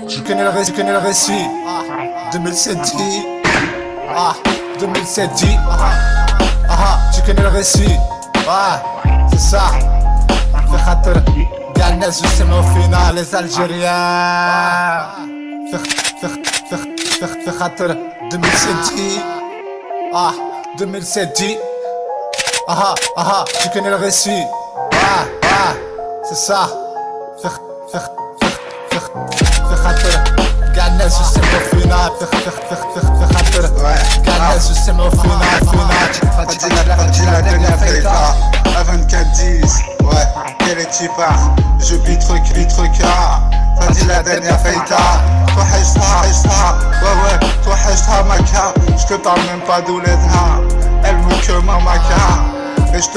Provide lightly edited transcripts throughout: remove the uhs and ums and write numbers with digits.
Tu connais le récit. 2007 dit. 2007 dit. Tu connais le récit. C'est ça. قاع الناس يسمعوا فينا les Algériens. في خاطر 2007 dit. 2007 dit. Tu connais le récit. C'est ça. في خاطر قاع الناس يسمعوا فينا. في خاطر قاع الناس يسمعوا فينا. Fadi la dernière feta à 24-10. Ouais, quel est tu pars? Je vis trop Fadi la dernière feta. Toi hajta, ouais, toi hajta maka. Je te parle même pas d'ouledha. Elle me que ma maka. Et je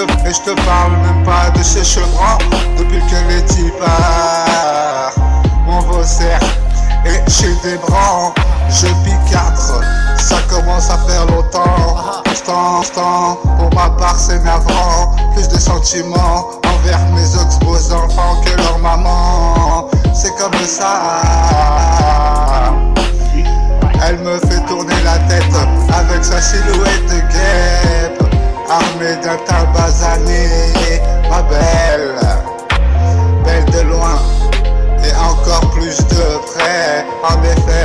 te parle même pas de ses chevrons. Depuis que les types mon vaussaire et chez des brands. Je pique 4, ça commence à faire longtemps. Pour ma part c'est navrant. Plus de sentiments envers mes autres beaux enfants que leur maman. C'est comme ça. Elle me fait tourner la tête avec sa silhouette de guêpe. Armée d'un tabasané, ma belle. Belle de loin et encore plus de près. En effet,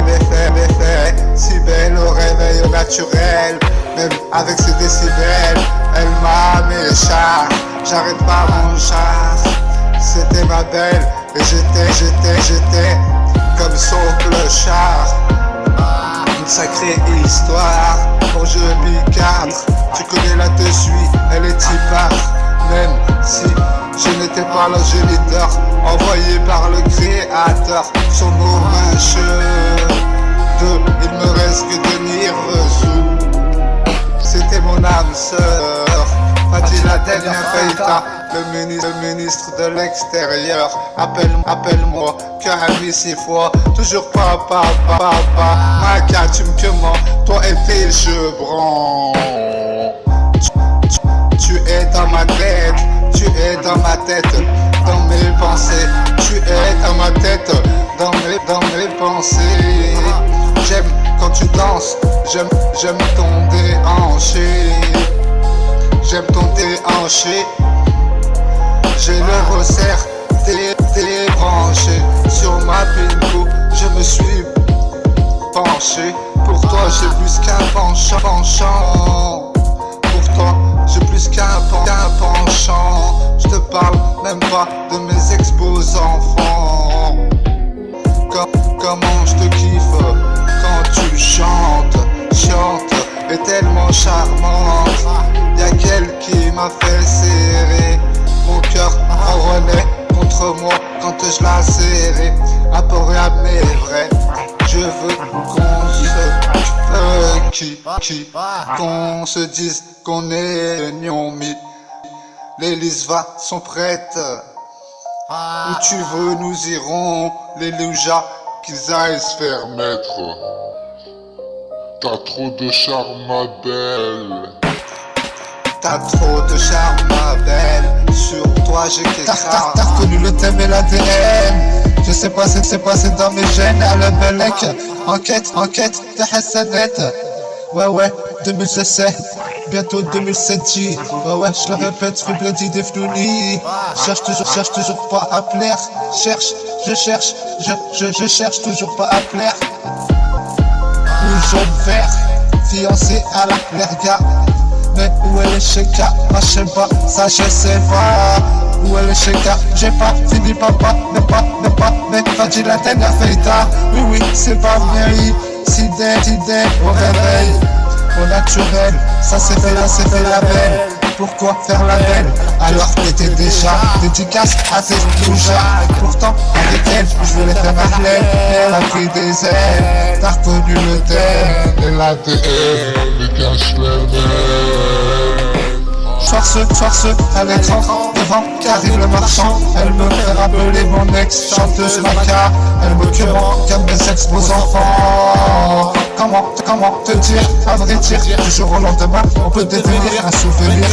si belle au réveil au naturel. Même avec ses décibels, elle m'a mis le char. J'arrête pas mon char. C'était ma belle et j'étais comme son clochard. Une sacrée histoire pour je vis 4. Tu connais la te suis, elle est typard. Même si je n'étais pas le géniteur envoyé par le créateur. Son mot il me reste que tenir sous. C'était mon âme sœur. Fadi la dernière feta. Le ministre de l'extérieur. Appelle-moi Karami 6 fois. Toujours papa. Maka tu me commandes. Toi et tes chevrons. Tu es dans ma tête. Tu es dans ma tête. Dans mes pensées. Tu es dans ma tête. Dans mes pensées. J'aime quand tu danses, j'aime ton déhanché. J'aime ton déhanché. J'ai le resserre débranché. Sur ma pinkou, je me suis penché. Pour toi, j'ai plus qu'un penchant. Pour toi, j'ai plus qu'un penchant. Je te parle même pas de mes ex-beaux enfants. Comment je te kiffe quand tu chantes est tellement charmante. Y'a qu'elle qui m'a fait serrer. Mon cœur ronronait contre moi quand je la serrais. Un peu rien mais vrai. Je veux qu'on se dise qu'on est Nyomi. Les Lisva sont prêtes. Où tu veux nous irons. Les loujas qu'ils aillent se faire mettre. T'as trop de charme ma belle. T'as trop de charme ma belle. Sur toi j'ai quelque chose. T'as reconnu le thème et l'ADN. Je sais pas c'est passé dans mes gènes. À la Belek. Enquête de Hassanet. Ouais 2017. Bientôt 2007. Ouais je le répète. Free Bloody Deflouni. Cherche toujours pas à plaire. Je cherche toujours pas à plaire. Le jaune vert, fiancé à la Lerga. Mais où est le Sheka? Moi je sais pas, ça je sais pas. Où est le Sheka? J'ai pas fini papa, ne pas, mais Fadi la dernière feta. Oui, c'est pas bien, si dès au réveil. Au naturel, ça c'est fait la belle. Pourquoi faire la belle alors que t'étais déjà dédicace à tes loujas? Pourtant avec elle je voulais faire parler. Elle a pris des ailes. T'as reconnu le thème et l'ADN. Les cache les Soir à l'écran devant qu'arrive le marchand. Elle me fait rappeler mon ex chanteuse Maca. Elle me commande comme des ex beaux enfants. comment te dire, à vrai dire, du jour au lendemain, on peut devenir un souvenir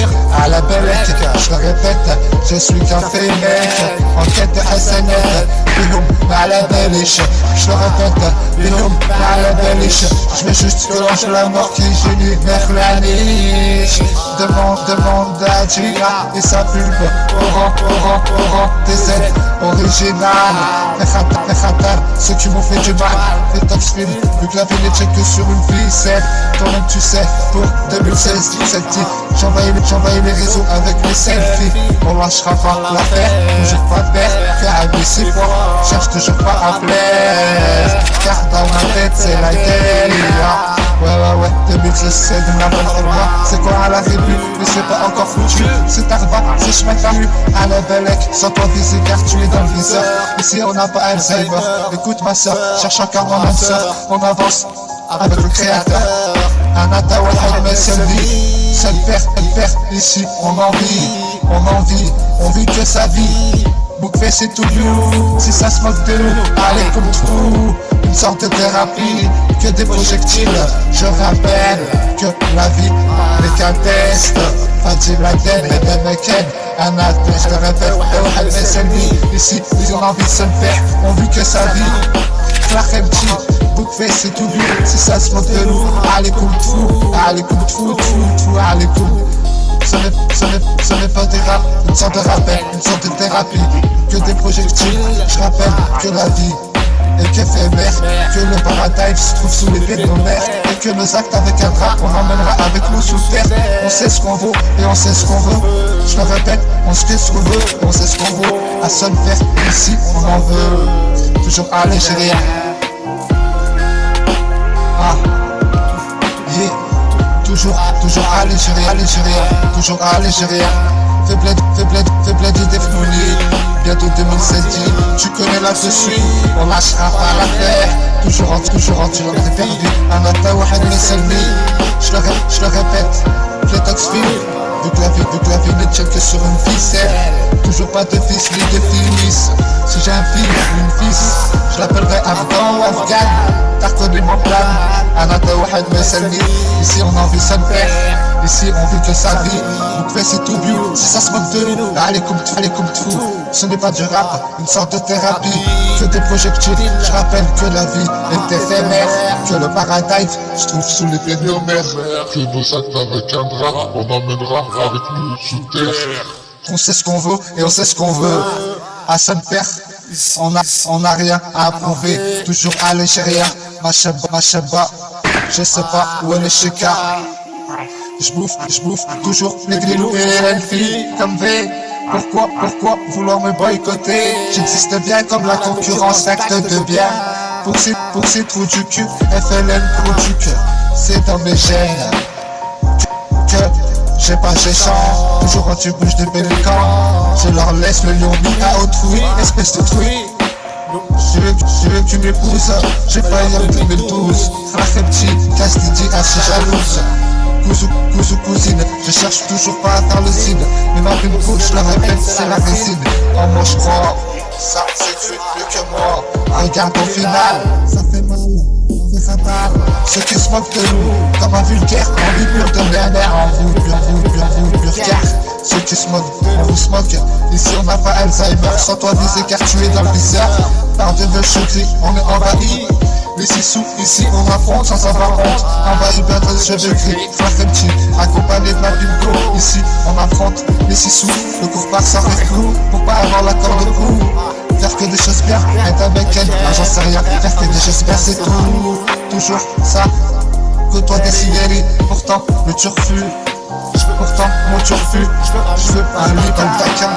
à la Belek. Je le répète, je suis qu'un fait mec, en quête de Hassanet, Biloum, à la Beliche. Je le répète, Biloum, à la Beliche. Je vais juste que la mort qui génie vers la niche. Demande à Gina et sa pulpe, Oran, des aides originales. Fekhatar, ceux qui m'ont fait du mal, les toxfilms, vu que la ville est check que sur une ficelle. Toi-même tu sais, pour 2016, cette petite, j'envahis les réseaux avec mes selfies. On lâchera pas l'affaire, toujours pas de père, faire ABC pour, cherche toujours pas à plaire. Car dans ma tête c'est la guerre. Ouais, 2016 c'est de la bonne forma. C'est quoi à la république, mais c'est pas encore foutu. C'est Tarba, c'est chemin paru à la Belek. Sans toi viser car tu es dans le viseur. Ici on n'a pas Alzheimer. Écoute ma soeur, cherche encore mon âme sœur. On avance avec le créateur. Anata Wahad mais seul vie. Seul père, ici on vit que sa vie. Boukfé c'est tout new, si ça se moque de nous, allez comme trou. Une sorte de thérapie, que des projectiles. Je rappelle que la vie n'est qu'un test. Fadil Laden, et Meken, Anat, je te répète, Wahad mais seul vie. Ici, ils ont envie de se le faire, on vit que sa vie. Clark Empty, Boukfé c'est tout new, si ça se moque de nous, allez comme trou, allez comme. Ce n'est pas des rap, une sorte de rappel, une sorte de thérapie, que des projectiles. Je rappelle que la vie est qu'éphémère, que le paradise se trouve sous les pieds de nos mères, et que nos actes avec un drap, on emmènera avec nous sous terre. On sait ce qu'on vaut et on sait ce qu'on veut. Je le répète, on sait ce qu'on veut, on sait ce qu'on vaut. À seul faire, ici on en veut. Toujours à l'Algérie. Toujours à l'Algérie, toujours à l'Algérie. Fais bled et défoulis. Bientôt 2016, tu connais là-dessus. On lâchera pas l'affaire. Toujours en tu l'aurais perdu. Anata Wahad mais Selmi. Je le répète, les toxfilms. Vu que la vie n'est check que sur une ficelle. Toujours pas de fils ni de fils. Si j'ai un fils ou une fils, je l'appellerai Afghan ou Afghan. T'as reconnu mon plan. Anata Wahad mais Selmi. Ici on en vit seul père. Ici on vit que sa vie. Boukfé c'est tout bio. Si ça se moque de nous, allez comme tout. Ce n'est pas du rap, une sorte de thérapie. Que des projectiles. Je rappelle que la vie est éphémère. Que le paradise se trouve sous les pieds de nos mères. Que nos actes avec un drap, on emmènera avec nous sous terre. On sait ce qu'on veut et on sait ce qu'on veut. À son père, on n'a rien à approuver. Toujours à l'Algérie, ma chaba. Je sais pas où est le chika. Je bouffe toujours les grillous et les filles comme V. Pourquoi vouloir me boycotter? J'existe bien comme la concurrence, acte de bien. Pour ces trous du cul, FLN produit, c'est dans mes gènes. Que j'ai pas chant, toujours quand tu bouges des pélicans. Je leur laisse le lion mis à autrui, espèce de truie. Je veux que tu m'épouses, j'ai failli en 2012. Frère petit, Castidi, assez jalouse. Cousine, je cherche toujours pas à faire le cid. Mais ma pine bouche, je la répète, c'est la résine. En moi je crois, ça c'est mieux que moi. Regarde au final, ça fait mal, c'est fatal. Ceux qui se moquent de nous, comme un vulgaire, envie pure de l'air, en vous, pur car. Ceux qui se moquent, on vous se moque. Ici on n'a pas Alzheimer, sans toi viser car tu es dans le viseur. Par de veux choquer, on est envahi. Ici on affronte sans avoir honte. Envahi bientôt les cheveux gris, frère petit, accompagné de ma bingo. Ici on affronte les 6 sous, le cours part sans clou. Pour pas avoir la corde au cou. Faire que des choses bien, être avec elle, j'en sais rien. Faire que des choses bien c'est tout. Toujours ça, que toi des cigarettes. Pourtant le turfu, pourtant mon turfu. Je veux un lit dans le taquin.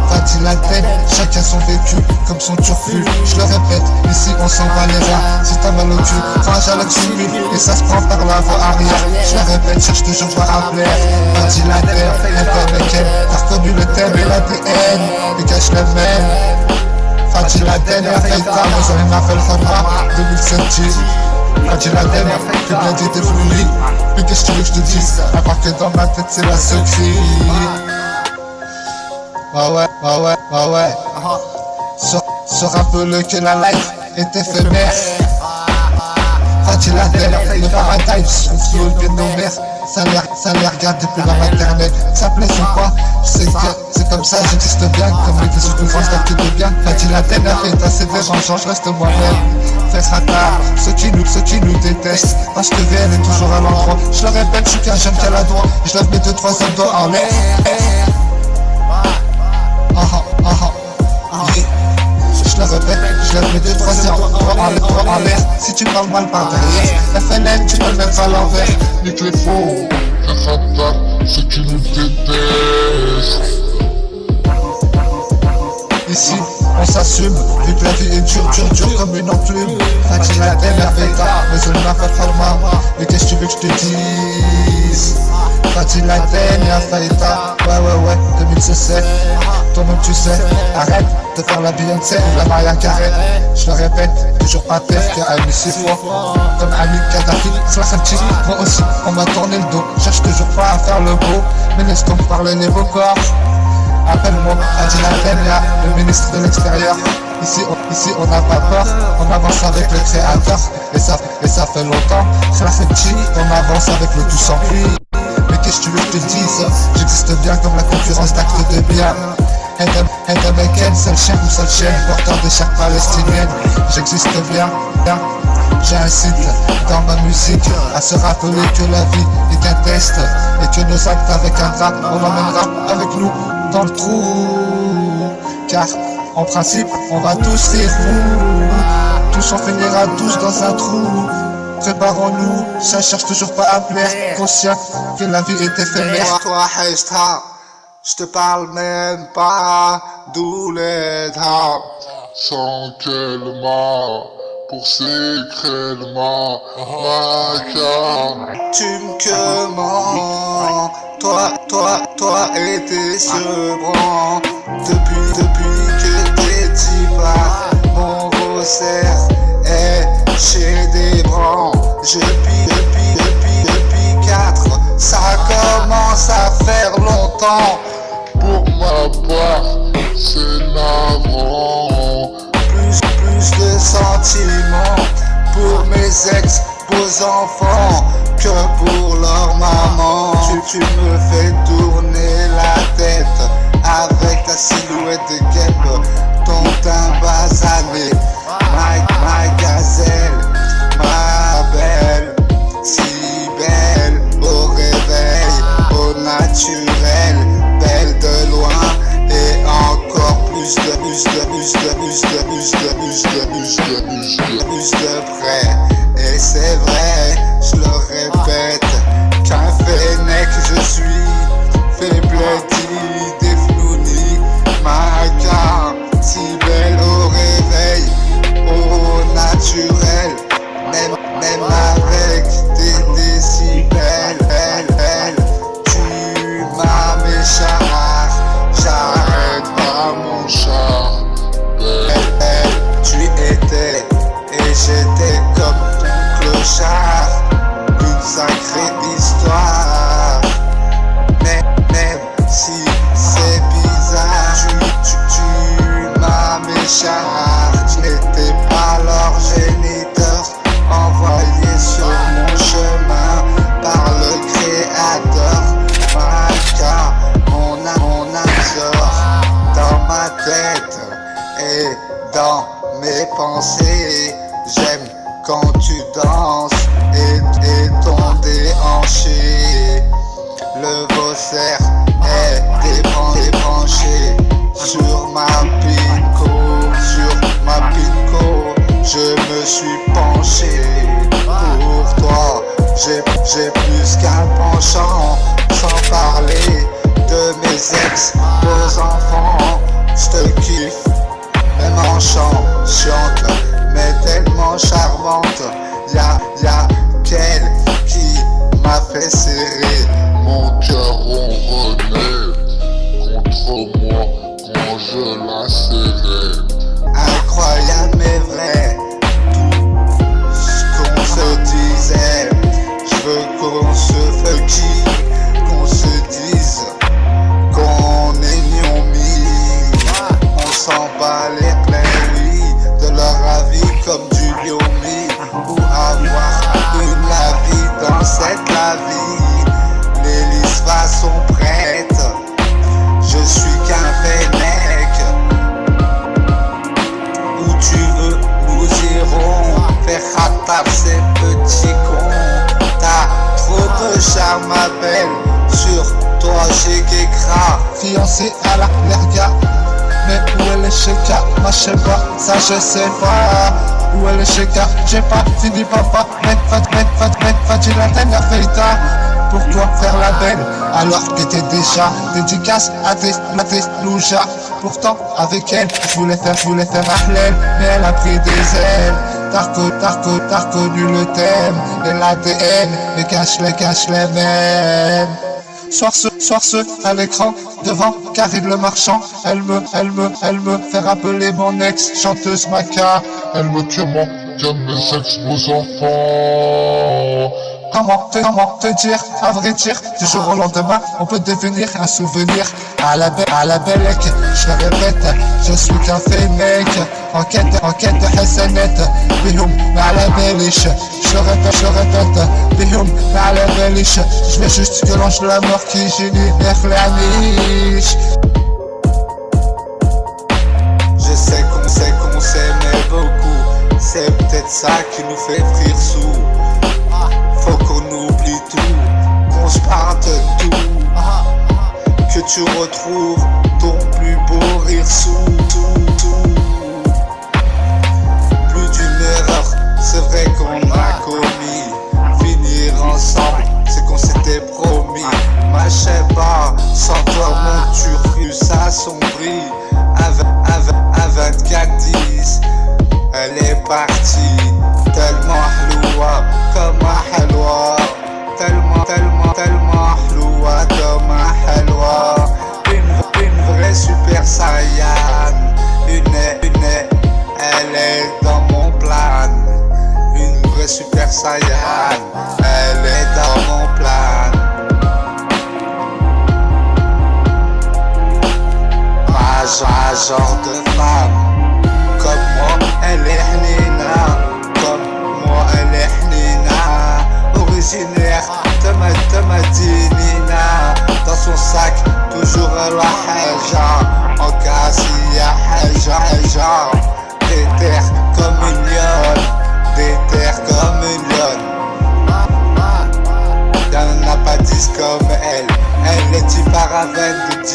Fadil Laden, chacun son vécu, comme son turfu. Je le répète, ici on s'en va les reins. Si t'as mal au cul, range à l'activité et ça se prend par la voie arrière. Je le répète, cherche toujours par un plaire. Fadil Laden, intermédiaire, t'as reconnu le thème et l'ADN, et cache le même. Fadil Laden, la fête mais on m'appelle Khama, 2007. Fadil Laden, que bien dit dévoilé. Mais qu'est-ce que tu veux que je te dise, à part que dans ma tête c'est la secret. Ouais. Se rappelle que la life est éphémère. Fatih Laden, le Paradise, le flow bien nommé. Ça les regarde depuis la maternelle. Ça plaît ou pas, je sais que c'est comme ça, j'existe bien. Comme les vies de France, qui de bien. Fatih Laden a fait assez dérangeant, je reste moi-même. Fais ratard, ceux qui nous détestent. Parce que VN est toujours à l'endroit. Je le répète, je suis qu'un jeune caladroit. Je lève mes 2-3 doigts en l'air. Je le répète, je lève mes 2-3 doigts en l'air. Si tu parles mal par derrière, FNL tu peux le mettre à l'envers. Nique les faux, fais ratard, ceux qui nous détestent. Ici, on s'assume, vu que la vie est dure comme une enclume. Fatih Laden a fait tard, mais je ne m'a pas format. Mais qu'est-ce que tu veux que je te dise? Fatih Laden a fait tard, ouais, 2017. Toi-même tu sais, arrête de faire la Beyoncé ou la Mariah Carey. Je le répète, toujours pas terre, car elle 6 fois. Comme Ami Kadhafi, soit sa petite, moi aussi, on m'a tourné le dos. Cherche toujours pas à faire le beau, mais laisse-toi me parler les beaux corps. Appelle-moi Fatih Laden, le ministre de l'extérieur. Ici on n'a pas peur, on avance avec le créateur. Et ça fait longtemps, c'est la petit, on avance avec le tout sans pluie. Mais qu'est-ce que tu veux que je te dise? J'existe bien comme la concurrence d'actes de bien. Ken, seul chien ou seule chienne, porteur des chars palestiniennes. J'existe bien. J'ai un site dans ma musique à se rappeler que la vie est un test et que nos actes avec un rap, on emmènera avec nous dans le trou. Car en principe, on va tous rire fous. Tous on finira tous dans un trou. Préparons-nous, ça cherche toujours pas à plaire. Conscient que la vie est éphémère. Toi, Heshta, je te parle même pas d'Ouledha. Sans qu'elle m'a pour secrètement ma carte. Tu me commandes, toi et tes chevrons. Depuis que t'es pas, mon Rosaire est chez des brands. Je pille depuis 4, ça commence à faire longtemps. Pour ma part, c'est navrant. Plus de sentiments pour mes ex, beaux enfants, que pour leur maman. Tu me fais tourner la tête avec ta silhouette de guêpe, ton teint basané, ma gazelle, ma belle, si belle au réveil, au naturel, belle de loin et encore plus de près. Et c'est vrai, je le répète, qu'un fennec je suis, faible d'idées flounis, ma carte si belle au réveil, au naturel, même avec des décibels, tu m'as mes chars, j'arrête pas mon char. Tu étais et j'étais comme ton clochard, une sacrée histoire. Même si c'est bizarre, tu m'as mes chars. Je n'étais pas leur géniteur, envoyé sur mon chemin par le créateur. Marquant mon âme dans ma tête et dans mes pensées. J'aime quand tu danses et ton déhanché. Le Vaussaire est débranché sur ma pinko, je me suis penché pour toi. J'ai plus qu'un penchant, sans parler de mes ex, vos enfants. J'te kiffe, même en chant, chiante, mais tellement charmante. Y'a qu'elle qui m'a fait serrer. Mon cœur ronronnait contre moi quand je la serrais. Incroyable mais vrai, tout ce qu'on se disait. Je veux qu'on se fucky, qu'on se dise qu'on est mi. On s'en bat les plaies, oui, de leur avis comme du Lyomi. Pour avoir ma vie. Les listes sont prêtes. Je suis qu'un fennec. Où tu veux, nous irons faire ratar ces petits cons. T'as trop de charme, ma belle. Sur toi j'ai qu'écrat. Fiancé à la lerga. Mais où est le Sheka? Moi je sais pas, ça je sais pas. Où est le Sheka? J'ai pas fini papa. Fati la dernière feita. Pourquoi faire la belle alors que t'es déjà dédicace à tes loujas? Pourtant avec elle je voulais faire Ahlel, mais elle a pris des ailes. T'as reconnu le thème et l'ADN, mais cache-les même. Soir ce à l'écran devant Karine le marchand. Elle me fait rappeler mon ex chanteuse Maca. Elle me tient mes ex beaux enfants. Comment te dire, à vrai dire, du jour au lendemain, on peut devenir un souvenir. À la belle, je le répète, je suis qu'un fennec. En quête de Hassanet, bihoum, à la beliche. Je répète, bihoum, à la beliche. Je vais juste que l'ange de la mort qui génère la niche. Je sais qu'on s'aimait beaucoup. C'est peut-être ça qui nous fait frire sous. Faut qu'on oublie tout, qu'on se parte tout. Que tu retrouves ton plus beau rire sous tout. Plus d'une erreur, c'est vrai qu'on a commis. Finir ensemble, c'est qu'on s'était promis. Ma chèvre, sans toi mon turfus s'assombrit. À 24-10, elle est partie. Tellement hloua comme un halwa. Tellement hloua comme un halwa. Une vraie super saiyan. Elle est dans mon plan. Une vraie super saiyan. Elle est dans mon plan. Ma genre de femme. Comme moi, elle est hnina. Comme moi, elle est hnina. Originaire de Madinina. Dans son sac, toujours la haja. En cassia, haja. Des terres comme une lionne. Des terres comme une lionne. Y'en a pas 10 comme elle. Elle est du paravane de 10.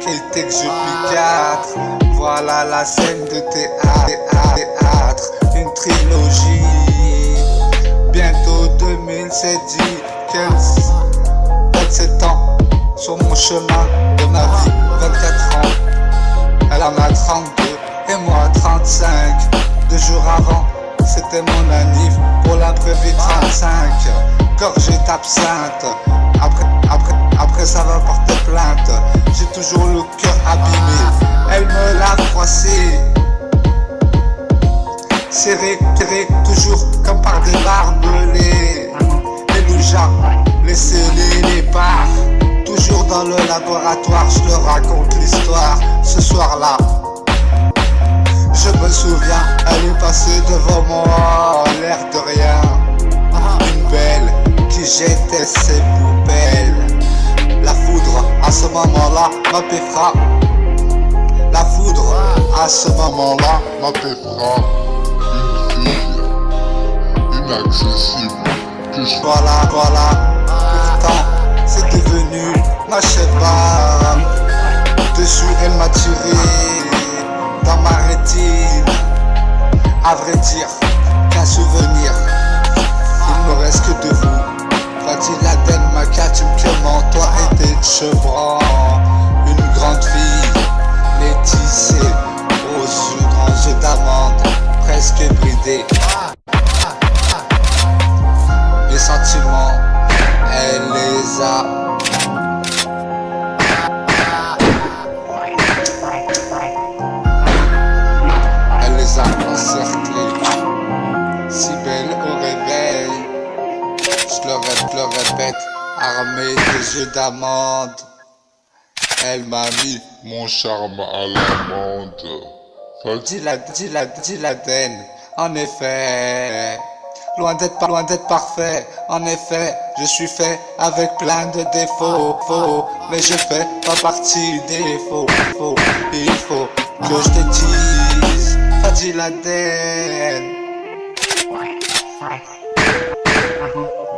Quel texte je puis 4. Voilà la scène de théâtre. Une trilogie. Bientôt 2007 dit qu'elle 27 ans sur mon chemin de ma vie. 24 ans. Elle en a 32 et moi 35. 2 jours avant, c'était mon anniv pour l'imprévu 35. Gorgée d'absinthe. Après ça va porter plainte. J'ai toujours le cœur abîmé. Elle me l'a froissé. Serré, toujours comme par des barbelés. Les loujas, les scellés, les parts. Toujours dans le laboratoire, je leur raconte l'histoire. Ce soir-là, je me souviens, elle est passée devant moi, l'air de rien. Une belle qui jetait ses poubelles. La foudre, à ce moment-là, m'appellera. La foudre, à ce moment-là, m'appellera une fille inaccessible. Voilà. Pourtant, c'est devenu ma chèvre. Dessus, elle m'a tiré dans ma rétine. À vrai dire, qu'un souvenir. Il me reste que de vous. Fati Laden, Maca, tu me clément, toi et tes chevrons. Une grande fille, métissée, aux grands yeux d'amande, presque bridée. Les sentiments, elle les a. Elle les a encerclés. Si belle au réveil. Je le répète, armée de jeux d'amande. Elle m'a mis mon charme à l'amende. Laden, en effet. loin d'être parfait. En effet, je suis fait avec plein de défauts, mais je fais pas partie des faux. Il faut que je te dise, Fadi Laden.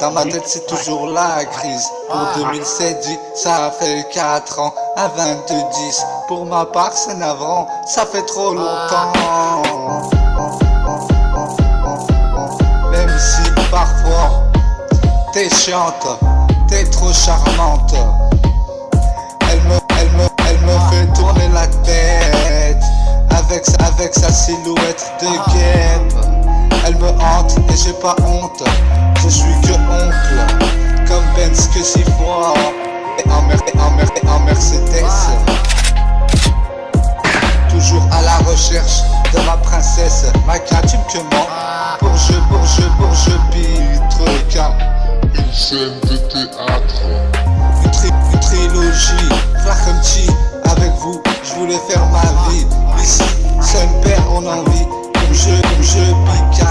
Dans ma tête c'est toujours la crise. Pour 2007 ça fait 4 ans. À 22-10 pour ma part c'est navrant. Ça fait trop longtemps. Même si parfois t'es chiante, t'es trop charmante. Elle me fait tourner la tête avec sa silhouette de guêpe. Elle me hante et j'ai pas honte. Je suis que oncle, comme Benz que 6 fois. Et en Mercedes. Toujours à la recherche de ma princesse. Maca, tu me commandes. Pour je pitre qu'un. Une scène de théâtre. Une trilogie, Flachemchi. Avec vous, je voulais faire ma vie. Ici, seul père on en vit. Comme je pique 4.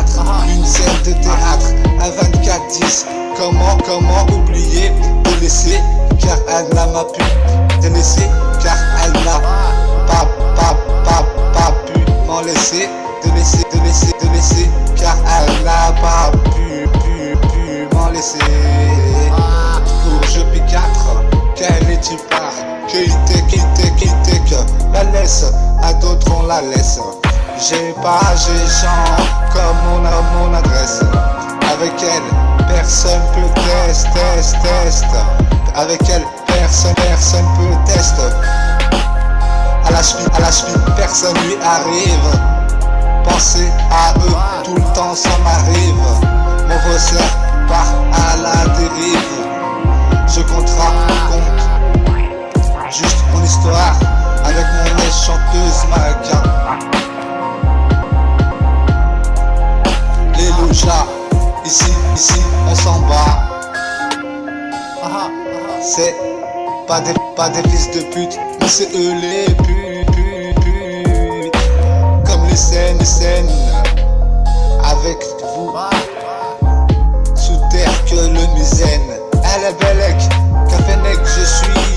Une scène de théâtre à 24-10. Comment oublier de laisser, car elle n'a pas pu. De laisser, car elle n'a pas pu m'en laisser. De laisser, car elle n'a pas pu m'en laisser. Pour je pique 4, qu'elle est tu pars. Qu'il que la laisse, à d'autres on la laisse. J'ai gens comme mon adresse. Avec elle, personne peut test. Avec elle, personne peut test. À la cheville, personne lui arrive. Penser à eux, tout le temps ça m'arrive. Mon faussaire part à la dérive. Je compte juste mon histoire avec mon ex-chanteuse Maca. Les loujas, ici, on s'en bat. C'est pas des fils de pute, mais c'est eux les putes. Comme les scènes, avec vous. Sous terre que le misaine. Elle est belle, Cafénec, je suis.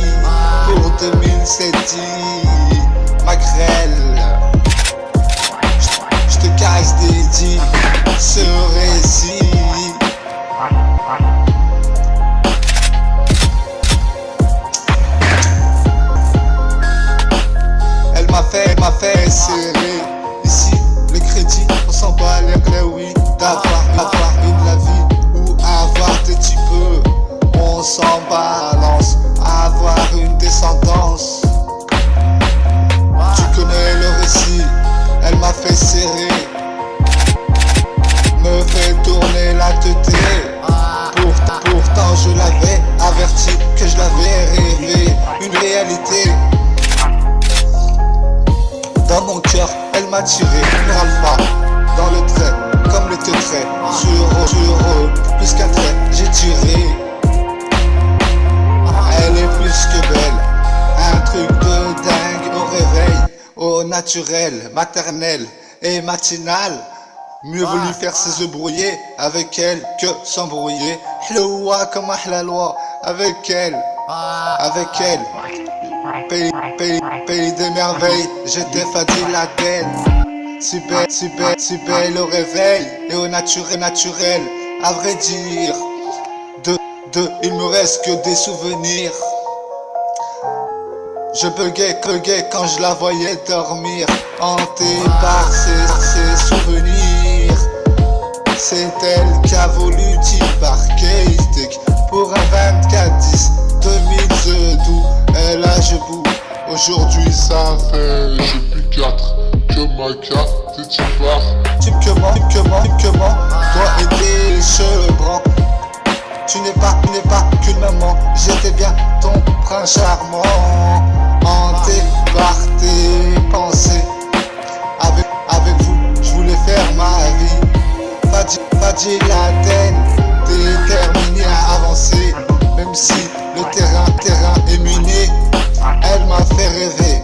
Pour 2007, Macrel. J'te caresse dédié ce récit. Elle m'a fait serrer. Ici, le crédit, on s'en bat les oui. D'avoir une la vie ou avoir des petits peu. On s'en balance, avoir une descendance. Tu connais le récit, elle m'a fait serrer. Me fait tourner la tête. Pourtant je l'avais averti que je l'avais rêvé. Une réalité. Dans mon cœur, elle m'a tiré. Une alpha dans le trait, comme le trait. Sur plus qu'un trait, j'ai tiré. Elle est plus que belle. Un truc de dingue au réveil. Au naturel, maternel et matinal. Mieux vaut lui faire ses œufs brouillés avec elle que s'embrouiller. Hloua comme la loi avec elle. Pays des merveilles, j'étais Fadi Laden. Si belle au réveil et au naturel. À vrai dire, il me reste que des souvenirs. Je buguais quand je la voyais dormir, hanté par ses souvenirs. C'est elle qui a voulu t'embarquer pour un 24-10 2002. Elle a je boue. Aujourd'hui ça fait depuis 4 que ma carte est tu pars. Tu me commandes, toi et tes cheveux bruns. Tu n'es pas qu'une maman, j'étais bien ton prince charmant. Hanté par tes pensées. Avec vous, je voulais faire ma vie. Fadi Laden, déterminé à avancer. Même si le terrain est miné, elle m'a fait rêver.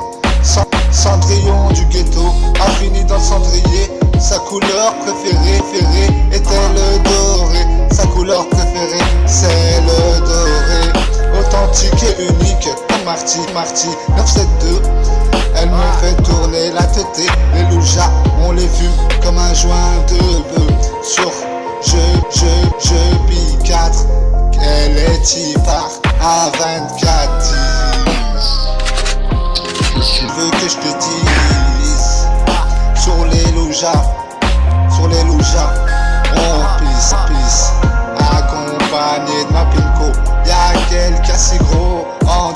Cendrillon du ghetto a fini dans le cendrier. Sa couleur préférée était le dos. Marty, 972. Elle me fait tourner la tête. Les loujas, on les fume comme un joint de bœuf. Sur je pille 4. Elle est y part à 24 10. Tu veux que je te dise? Sur les loujas, on pisse, accompagné de ma pinko. Y'a quelqu'un si gros, on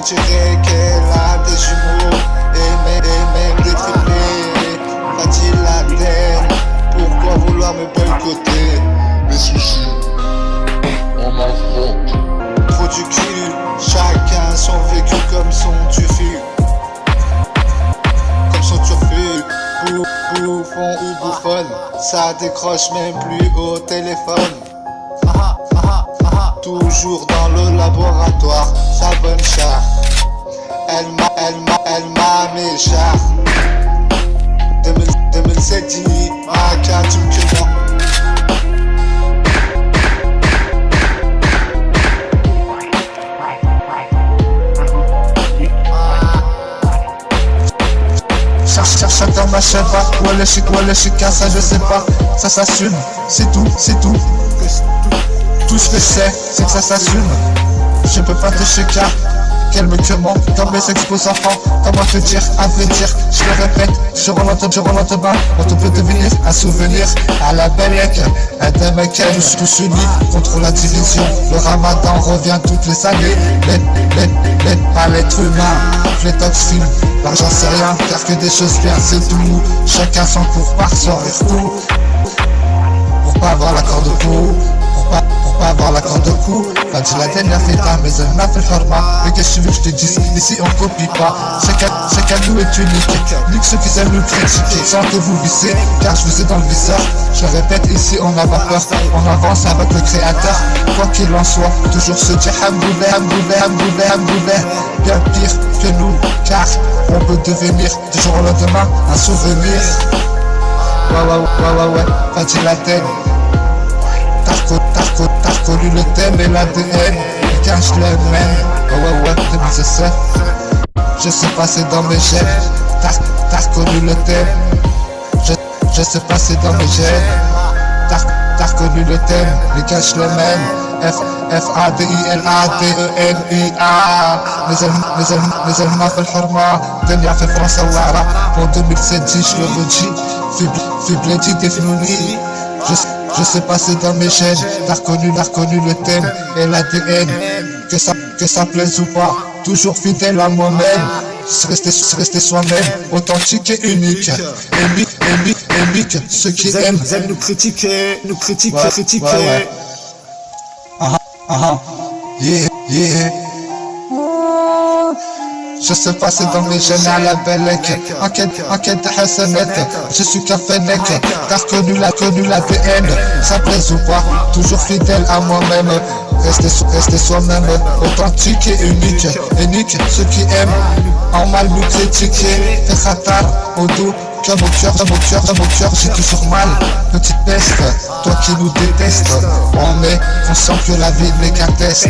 dirait qu'elle a des jumeaux et même des triplés. Fatih Laden, pourquoi vouloir me boycotter? Les soucis, on affronte. Trop du cul, chacun son vécu comme son turfu. Bouffon ou bouffonne, ça décroche même plus au téléphone. Toujours dans le laboratoire, sa bonne char. Elle m'a mes chars. 2007 dit, Maka tu me connais. Cherche dans ma cheva, ouais le chica, ça je sais pas, ça s'assume, c'est tout. Tout ce que je sais, c'est que ça s'assume. Je peux pas te chica, qu'elle me commande comme mes expos enfants. Comment te dire, à vrai dire, je le répète, je relate bas, on te peut devenir un souvenir à la belle éque. Un des mecs tous unis contre la division. Le ramadan revient toutes les années. Pas l'être humain, les tox film. L'argent c'est rien, faire que des choses bien c'est tout. Chacun son pour par son rire fou. Pour pas avoir l'accord de peau. Pour pas avoir l'accord de cou. Fatih Laden a fait ta mais elle m'a fait le format. Mais qu'est-ce que tu veux que je te dise? Ici on copie pas. Chacun nous est unique. Nique ceux qui aiment nous critiquer. Sentez-vous visser, car je vous ai dans le viseur. Je le répète, ici on n'a pas peur. On avance avec le créateur. Quoi qu'il en soit, toujours se dire Hamdoullah. Bien pire que nous, car on peut devenir du jour au lendemain un souvenir. Ouais, Fatih Laden. T'as reconnu le thème et l'ADN, il cache les mêmes. Ouais, 2017. Je sais pas c'est dans mes gènes. T'as reconnu le thème. Je sais pas c'est dans mes gènes. T'as reconnu le thème, il cache les mêmes. FADILADENIA. نزل ما في الحرمة الدنيا في فرنسا وعرا. En 2007 je le redis. في بلادي دفنوني. Je sais pas c'est dans mes gènes. T'as reconnu le thème et l'ADN. Que ça plaise ou pas, toujours fidèle à moi-même. Rester soi-même, authentique et unique. Unique, ceux qui aiment nous critiquer. Ouais. Yeah. Je sais pas c'est dans mes gènes à la bellec. Enquête de Hassanet. Je suis qu'un fennec. T'as reconnu l'ADN. Ça plaise ou pas, toujours fidèle à moi-même. Rester soi-même, authentique et unique. Ceux qui aiment en mal nous critiquer. Fais khatar au dos. Comme au cœur, j'ai toujours mal. Petite peste, toi qui nous détestes. On est conscient que la vie n'est qu'un test.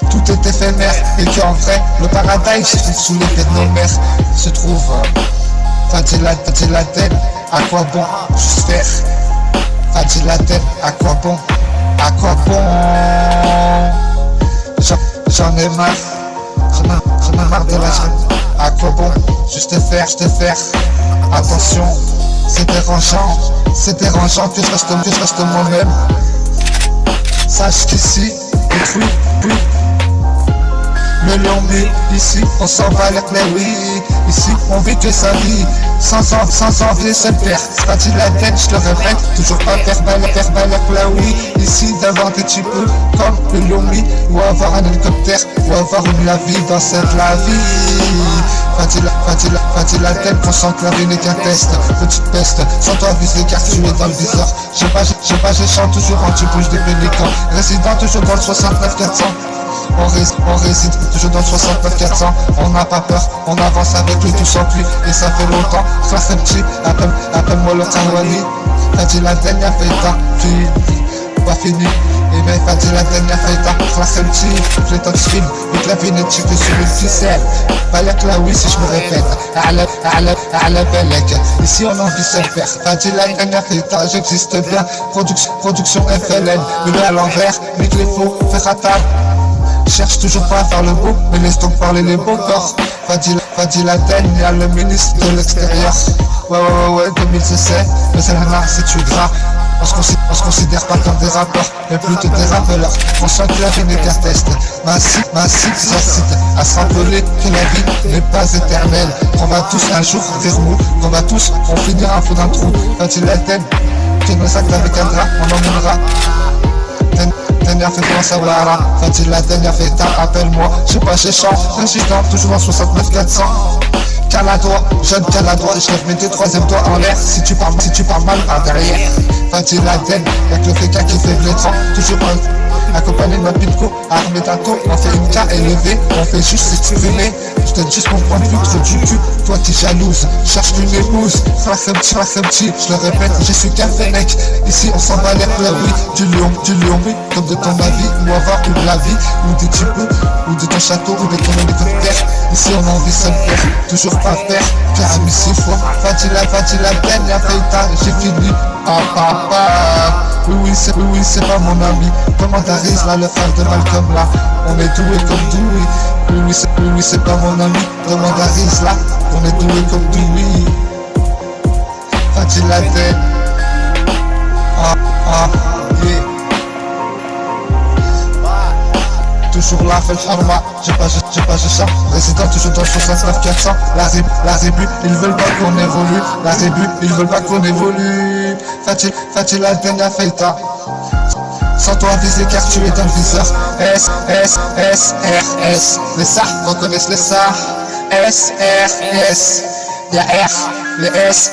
Tout est éphémère et qu'en vrai, le paradis se trouve sous les pieds de nos mères. Se trouve Fatih Laden, à quoi bon juste faire? Fatih Laden, à quoi bon? J'en ai marre. J'en ai marre de la chaîne. À quoi bon juste faire? Attention, c'est dérangeant que je reste moi-même. Sache qu'ici, plus le lion mais ici on s'en va les clés, oui. Ici on vit que sa vie sans envie se perd. Fatih Laden, je le répète, toujours pas faire belle, oui. Ici d'avoir des types comme le Lomi, ou avoir un hélicoptère, ou avoir une la vie dans cette la vie. Fatih Laden, conscient que la vie n'est qu'un test. Petite peste, sans toi viser car tu es dans le bizarre. Je chante toujours en tu bouges des pélicans. Résident toujours dans le 69 400. On réside toujours dans le 69 400. On n'a pas peur, on avance avec lui tout sans pluie. Et ça fait longtemps, ça fait petit. Appelle-moi le Kawali. Fatih Laden, y'a fait ta fille. Pas fini, Et mais Fadil la dernière fête, classe un petit, je t'en film, et que la vinette tu que sur une ficelle. Balak là oui si je me répète, à la Belek. Ici on a envie de se faire. Fadil la dernière fête, j'existe bien. Production FLN, mais à l'envers, mais que les faux, faire à table. Cherche toujours pas à faire le beau, mais laisse donc parler les beaux corps. Fadil Aden, y'a le ministre de l'extérieur. Ouais, 2017, mais c'est la marque, c'est tu gras. On se considère pas comme des rappeurs, mais plutôt des rappeleurs. On sent que la vie n'est qu'un test. Massif, j'incite à se rappeler que la vie n'est pas éternelle. Qu'on va tous un jour faire mou, qu'on va tous, on finira un fond d'un trou. Fadil Aden, que nos sacs avec un drap, on emmènera. Dernière fête dans Sawara, Fadil la dernière fête, appelle-moi, j'ai pas chez champ, résistant, toujours en 69 400. Caladois, jeune Caladois, je lève mes deux troisième doigts en l'air, si tu parles mal par derrière. Fadil la den, y'a que le FK qui fait blétrant, toujours accompagné de ma pitco, armé d'un taux, on fait une K élevée, on fait juste s'exprimer. Je donne juste mon point de vue, trop du cul, toi t'es jalouse, cherche une épouse, flasse un petit, je le répète, je suis qu'un fennec. Ici on s'en bat l'air la oui, du lion, oui, comme de ton avis, ou avoir eu de la vie, ou des types, ou de ton château, ou de ton hélicoptère. Ici on a envie de se faire, toujours pas faire, car à 6 fois, Fadil la peine, y'a fait tard, j'ai fini. Oui, c'est pas mon ami. Commandarise là, le frère de Malcolm là. On est doué comme Dewey. Oui, c'est pas mon ami. Commandarise là, on est doué comme Dewey. Fadil Aden. Yeah. Toujours là, fait le format, j'ai pas ça. Résident toujours dans 69 400. La rébu, ils veulent pas qu'on évolue. La rébu, ils veulent pas qu'on évolue. Fadil la dernière fête. Sans toi viser car tu es dans le viseur. S. Les SAR reconnaissent les SAR. S. Y'a R. Les S,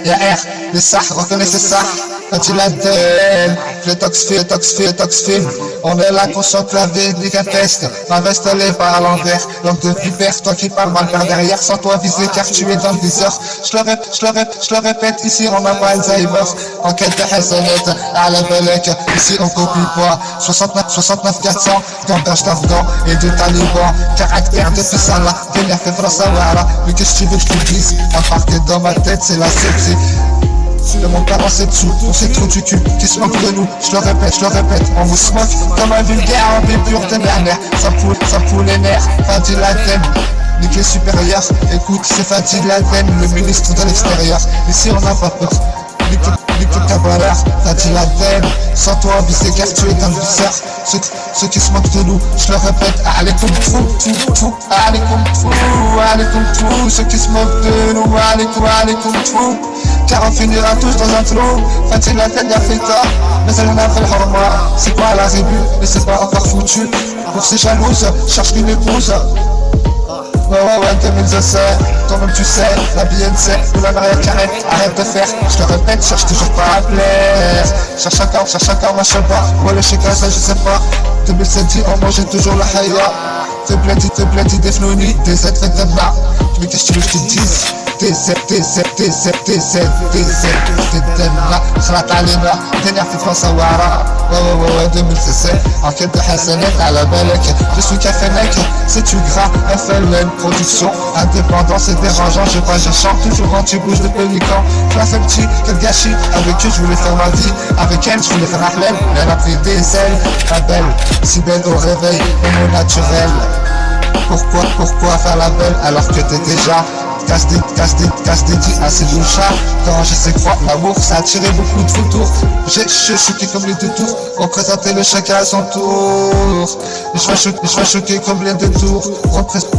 y'a R. Les SAR reconnaissent les SAR. Fadil Aden, le tox-film. On est là qu'on chante la vie, ni qu'un test. Ma veste elle est par l'envers, langue de vipère, toi qui parles mal par derrière, sans toi viser car tu es dans le viseur. Je le répète, ici on n'a pas Alzheimer. Enquête de Hassanet, à la Belek, ici on copie pas. 69 400, gambage d'Afghans et de talibans. Caractère de Fissala, venir fait Frassawara. Mais qu'est-ce que tu veux que je te dise? À part que dans ma tête c'est la sepsie. Le monde part en 7 sous, on sait trop du cul qui se moque de nous, je le répète, on vous smoke comme un vulgaire, un bébure de dernière, ça fout les nerfs, Fadil Aden, nique les supérieurs, écoute c'est Fadil Aden, le ministre de l'extérieur, ici on n'a pas peur, nique ta valeur, Fadil Aden, sans toi visé car tu es dans le viseur, ceux qui se moquent de nous, je le répète, allez comme tout, allez comme tout, ceux qui se moquent de nous, allez comme tout. Car on finira tous dans un trou. Fadil Aden y'a fait tort, mais elle en a fait le horma. C'est pas la rébu, mais c'est pas encore foutu. Pour ces jalouses, cherche une épouse. Ouais, 2017, toi-même tu sais, la BNC ou la Maria Carré, arrête de faire, je te répète, cherche toujours pas à plaire. Cherche encore, ma chapa, ouais le chèque ça je sais pas. 2007 dit, on mangeait toujours la haya. Fais plaisir des flounis, des aides faites de bas. Mais qu'est-ce que tu veux que je te dise? خلط علينا الدنيا في فرنسا. Ouais, 2017, enquête de Hassanet à la Belek. Je suis Cafénec, c'est tu gras, FLN, production, indépendance et dérangeant. Je chante toujours anti-bouche de pélican. Classe un petit, quel gâchis, avec eux je voulais faire ma vie. Avec elle je voulais faire Harlem, elle a pris des ailes. La belle, si belle au réveil, homo naturel. Pourquoi faire la belle alors que t'es déjà casse des dits à ces louchards. Quand je sais croire l'amour, ça a attiré beaucoup de vautours. J'ai choqué comme les deux tours, représenter le chacun à son tour. Je vais choquer comme les deux tours,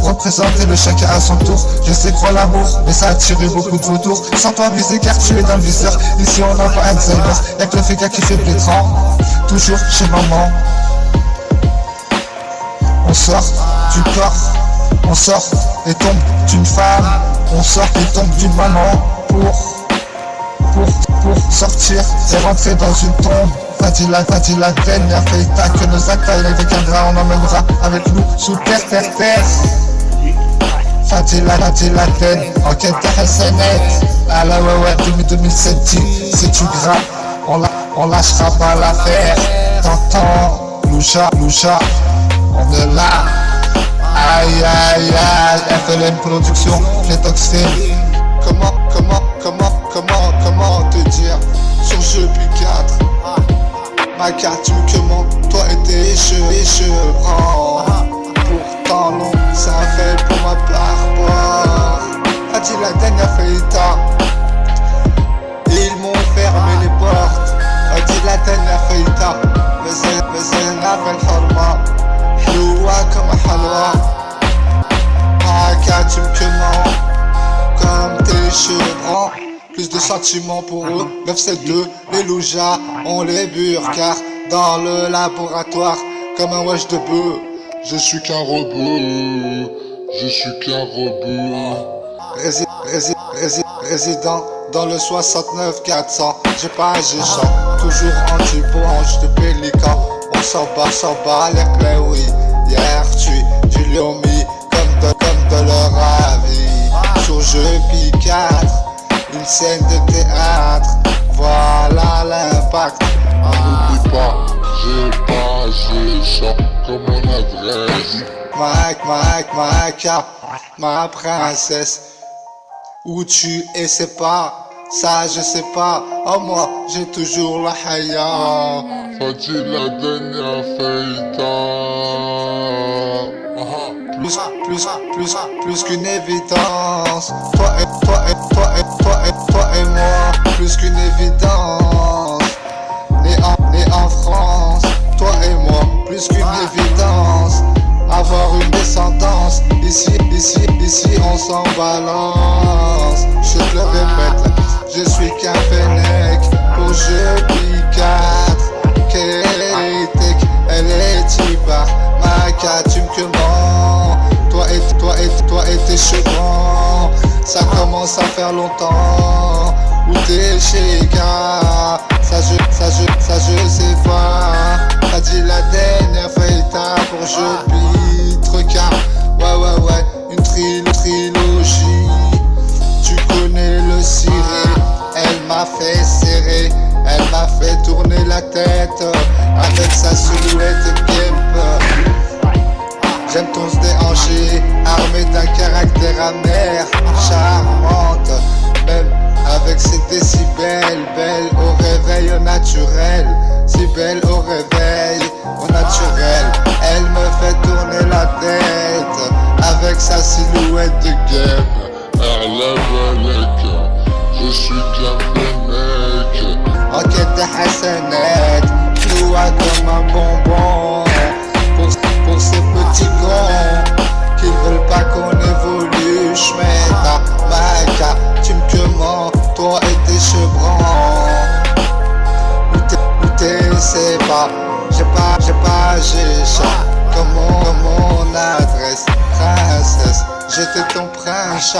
représenter le chacun à son tour. Je sais croire l'amour, mais ça a attiré beaucoup de vautours. Sans toi viser car tu es dans le viseur. Ici on n'a pas Alzheimer, y'a que le FK qui fait blétrant. Toujours chez maman. On sort du corps, on sort et tombe d'une femme, on sort et tombe d'une maman pour sortir et rentrer dans une tombe. Fadil Aden, y'a fait ta que nos actes avec un drap, on emmènera avec nous sous terre. Fadil Aden, enquête de Hassanet, à la ouais 2007 dit, c'est du gras, on lâchera pas l'affaire. t'entends, Loucha, Loucha, on est là. Aïe aïe aïe, FLM Production, Plétoxine. Comment te dire sur jeu puis 4 ma carte tu me commandes, toi et tes cheveux prends. Pourtant non, ça fait pour ma part. A-t-il la dernière faillita? Ils m'ont fermé les portes. A-t-il la dernière faillita? Mais elle n'avait le format Loua comme un halwa. Ma carte tu me commandes comme tes cheveux prends. Plus de sentiments pour eux, 972, les loujas, on les burkar dans le laboratoire, comme un wesh de bœuf. Je suis qu'un robot, je suis qu'un robot. Résident dans le 69 400, j'ai pas géchant, toujours anti-branche de pélican. On s'en bat les clés, oui. Hier tu l'as mis comme de leur avis. Sur jeu puis 4, une scène de théâtre, voilà l'impact. N'oublie pas, j'ai chant comme mon adresse. Ma princesse, où tu es c'est pas, ça je sais pas. Oh moi j'ai toujours la haya. Faut-il la dernière faillita? Plus qu'une évidence. Toi et moi, plus qu'une évidence. Né en France, toi et moi, plus qu'une évidence. Avoir une descendance, ici on s'en balance. Je te le répète, je suis qu'un fennec pour jeu puis 4. Kétek, elle est Tibar, Maka tu me commandes. Toi et tes chevrons, ça commence à faire longtemps. Où t'es chez gars, ça je sais pas. T'as dit la dernière faillita pour jeu pitre car ouais, une trilogie. Tu connais le ciré, elle m'a fait serrer, elle m'a fait tourner la tête avec sa silhouette guêpe. J'aime ton se déhancher, armé d'un caractère amer, charmante, même avec ses décibels, belle au réveil au naturel, si belle au réveil au naturel. Elle me fait tourner la tête avec sa silhouette de guêpe. Je suis qu'un mec. Enquête de Hassanet, Loua comme un bonbon. Pour ces petits cons qui veulent pas qu'on évolue, j'mets ta maca, tu me commandes, toi et tes chevrons. Où t'es, c'est pas, j'ai chat, comme mon adresse, princesse. J'étais ton prince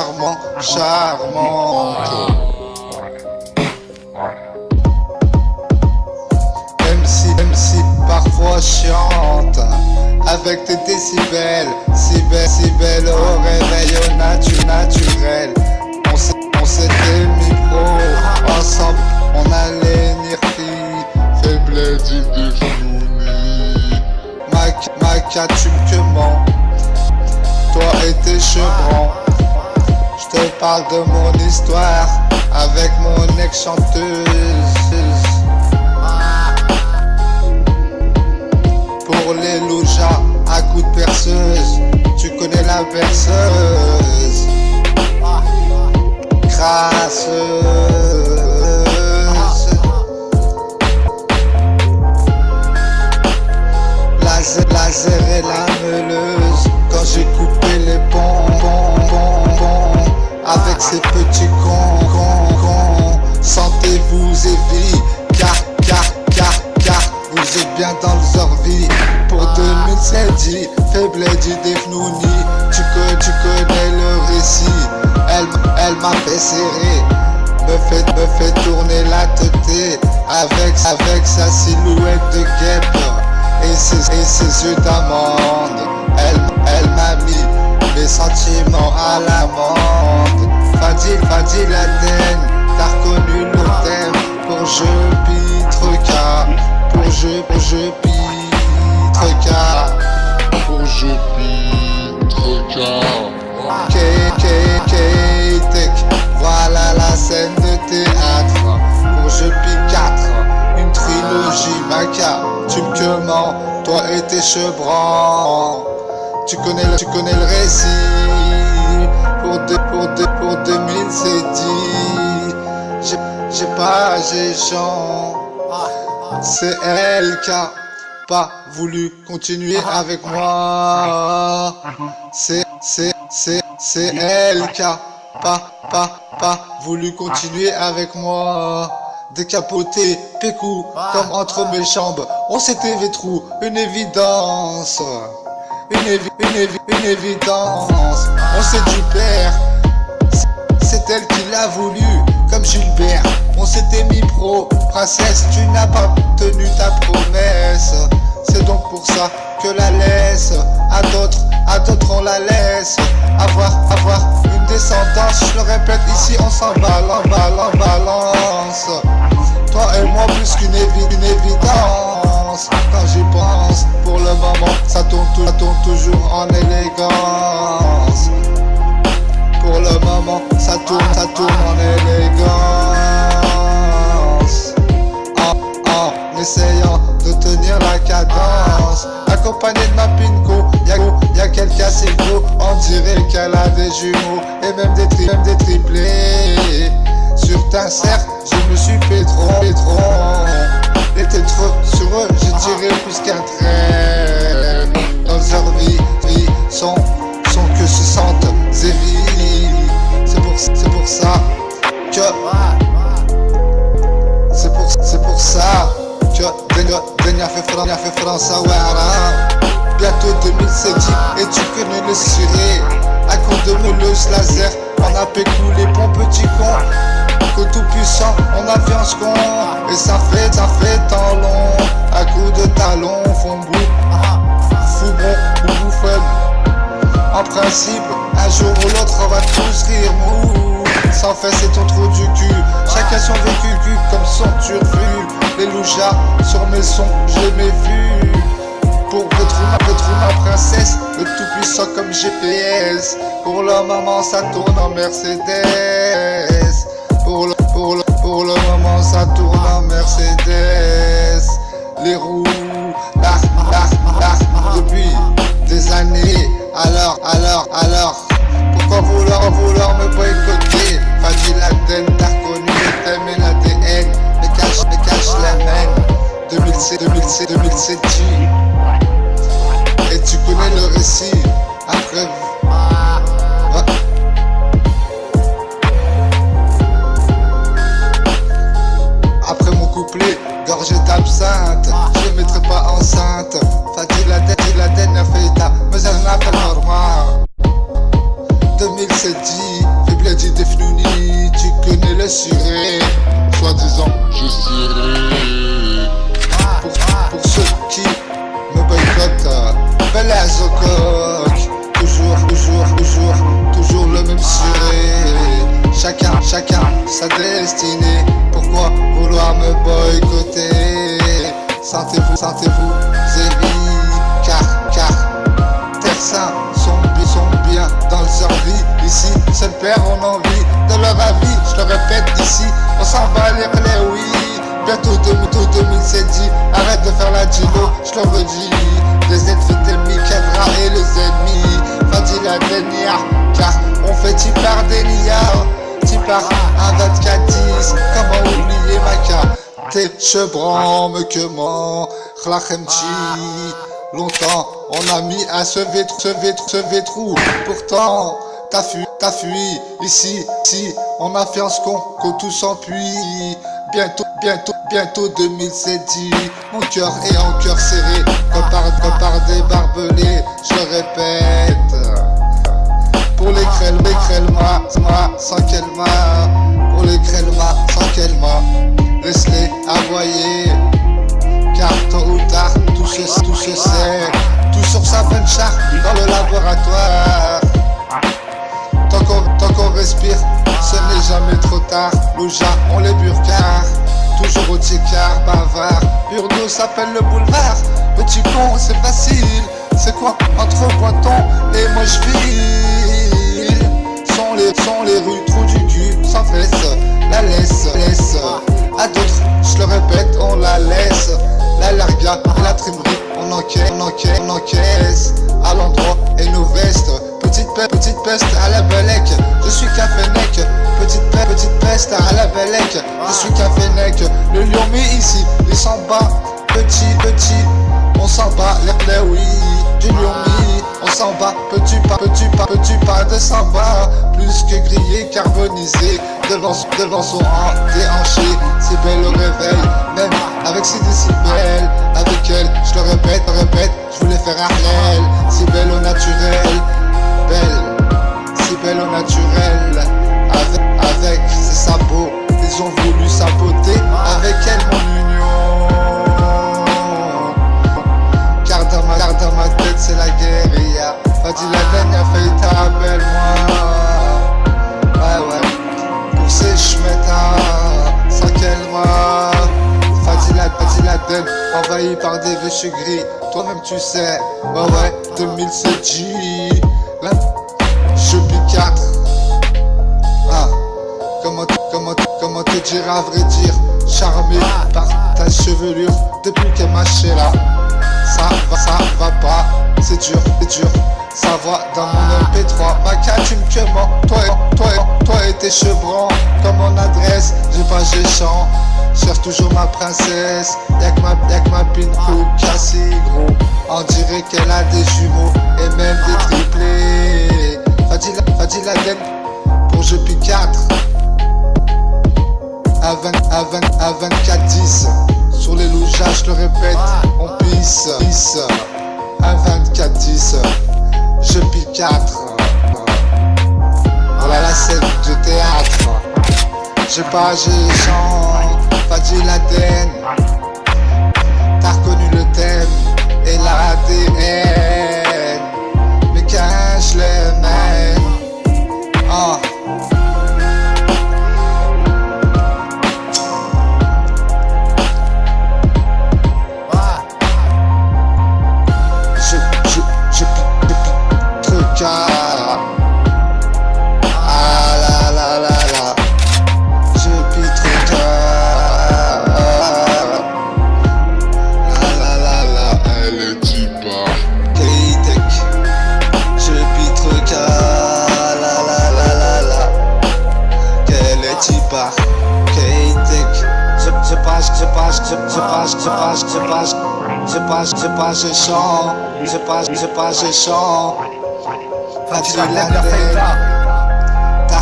charmant. Même si parfois chiante, avec tes décibels, si belle au réveil au naturel. On s'était mis pro, ensemble on allait nirfi. Faible d'idée flounie. Maka tu me commandes, toi et tes chevrons. Je te parle de mon histoire avec mon ex-chanteuse. Pour les loujas à coups de perceuse, tu connais la berceuse. Crasseuse. Laser et la meuleuse, quand j'ai coupé les bonbons avec ces petits cons. Sentez-vous et vie, car vous êtes bien dans leur vie. Pour 2007 dit, faible d'idée fnouni, tu connais le récit. Elle m'a fait serrer, me fait tourner la tête avec sa silhouette de guêpe et ses yeux d'amande. Elle m'a mis mes sentiments à l'amende. Fadil Aden, t'as reconnu le thème pour jeu pitre car pour je pitre car Pour je pitre K-Tech, voilà la scène de théâtre. Pour je pique 4, une trilogie Maca. Tu me commandes, toi et tes chevrons. Tu connais le récit. Pour 2000 c'est dit. J'ai Jean. C'est elle qui a pas voulu continuer avec moi. C'est elle qui a pas voulu continuer avec moi. Décapoté, pécou, comme entre mes jambes. On s'était vétrou, une évidence. Une évidence. On s'est du père. C'est elle qui l'a voulu, comme Gilbert. On s'était mis pro, princesse, tu n'as pas tenu ta promesse. C'est donc pour ça que la laisse à d'autres on la laisse. Avoir une descendance, je le répète ici, on s'emballe en balance. Toi et moi plus qu'une évidence. Quand j'y pense, pour le moment, ça tourne toujours en élégance. Pour le moment, ça tourne en élégance. En essayant de tenir la cadence. Accompagné de ma pinko, y'a quelqu'un assez beau. On dirait qu'elle a des jumeaux et même des triplés. Sur Tincer, je me suis pétron. Était trop sur eux, je dirais plus qu'un trait. Dans leur vie sont que se sentent zévi. C'est pour ça que Denia fait France à Ouara. Bientôt 2007 et tu connais le ciré. À coup de mouleuse laser, on a pécou les bons petits cons. Que tout puissant, on a viande con. Et ça fait tant long. À coup de talons, font bout. Fou bon ou bouffon. En principe, un jour ou l'autre on va tous rire mou. Sans fait c'est ton trou du cul. Chacun son vécu comme son turfu. Les loujas sur mes sons, je l'ai vu. Pour retrouver ma princesse, le tout puissant comme GPS. Pour le moment ça tourne en Mercedes. Pour le moment ça tourne en Mercedes. Les roues, depuis des années. Alors, pourquoi vouloir me boycotter? Fadil Aden, t'as reconnu le thème et l'ADN. Mais cache la main. 2007, et tu connais le récit. Après, après mon couplet, gorgé d'absinthe, je ne mettrai pas enceinte. Fadil Aden a fait ta, mais elle n'a pas normal. 2007 dit, Fibladji Defnouni, tu connais le ciré. Soi-disant, je serai. Pour ceux qui me boycottent, Belaz au coq. Toujours le même ciré. Chacun sa destinée. Pourquoi vouloir me boycotter? Sentez-vous, Zévi, car Terre Saint sont bien dans leur vie. Ici, seul père on a envie de leur avis. Je le répète ici, on s'en va les oui. Bientôt 2007 dit, arrête de faire la dino, je le redis. Les ennemis, Kevra et les ennemis. Fadil Adenia, car on fait t'y par des liards. T'y par un 24-10, comment oublier Maca? Tes chevrons me quement, Khlachemchi. Longtemps on a mis à ce vétrou. Pourtant t'as fui, ici, on a fait un scon, que tout s'enfuit. Bientôt 2007 dit, mon cœur est en cœur serré, comme par des barbelés, je le répète. Pour les crèles-moi, sans qu'elle m'a. Pour les crèles-moi, sans qu'elle m'a. Laisse-les aboyer, car tôt ou tard, tout se sait. Tout sur sa bonne charte, dans le laboratoire. Tant qu'on respire, ce n'est jamais trop tard. Louja, on les burkar. toujours au ticard bavard. Burdo s'appelle le boulevard. Petit con, c'est facile. C'est quoi entre Pointon et Mocheville? Sont les rues, trous du cul, sans fesses. La laisse. À d'autres, je le répète, on la laisse. La larga, la trimerie, on encaisse. À l'endroit et nos vestes. Petite peste à la Belec, je suis Cafénec. Petite peste à la Belec, je suis Cafénec. Le lion mis ici, il s'en bat. Petit, on s'en bat, les plaies oui. Du lion mis, on s'en bat. Peux-tu pas de s'en bat. Plus que grillé, carbonisé. Devant son déhanché, c'est belle au réveil. Même avec ses décibels, avec elle, je le répète, je voulais faire Ariel. Si belle au naturel. Si belle au naturel, avec ses sabots, ils ont voulu saboter avec elle mon union. Car dans ma tête c'est la guérilla. Fadila Denia fait ta belle moi. Ouais, pour ces chemins, sans qu'elle moi. Fadila Den, envahi par des vêchus gris. Toi-même tu sais, ouais, 2007 G. Je pique 4. Comment te dire à vrai dire? Charmé par ta chevelure depuis qu'elle m'a là. Ça va pas, c'est dur. Ça voit dans mon MP3. Maca, tu me commandes. Toi et tes chevrons. Comme mon adresse, j'ai chant. Cherche toujours ma princesse. Y'a que ma pine cassée gros. On dirait qu'elle a des jumeaux et même des triplés. Fadila Den pour je pique 4 à 24-10. Sur les loujages, je le répète, on pisse à 24-10. Je pique 4. Voilà la scène de théâtre. J'ai chant. Fadila Den, t'as reconnu le thème et l'ADN. Mais quand je les mène, je pique trop car. Ah la. Je pique trop car. La. Elle est Tipa. K-Tech. Je pique trop car. La. Quelle est Tipa. K-Tech. Je chante. Fadila Den, t'as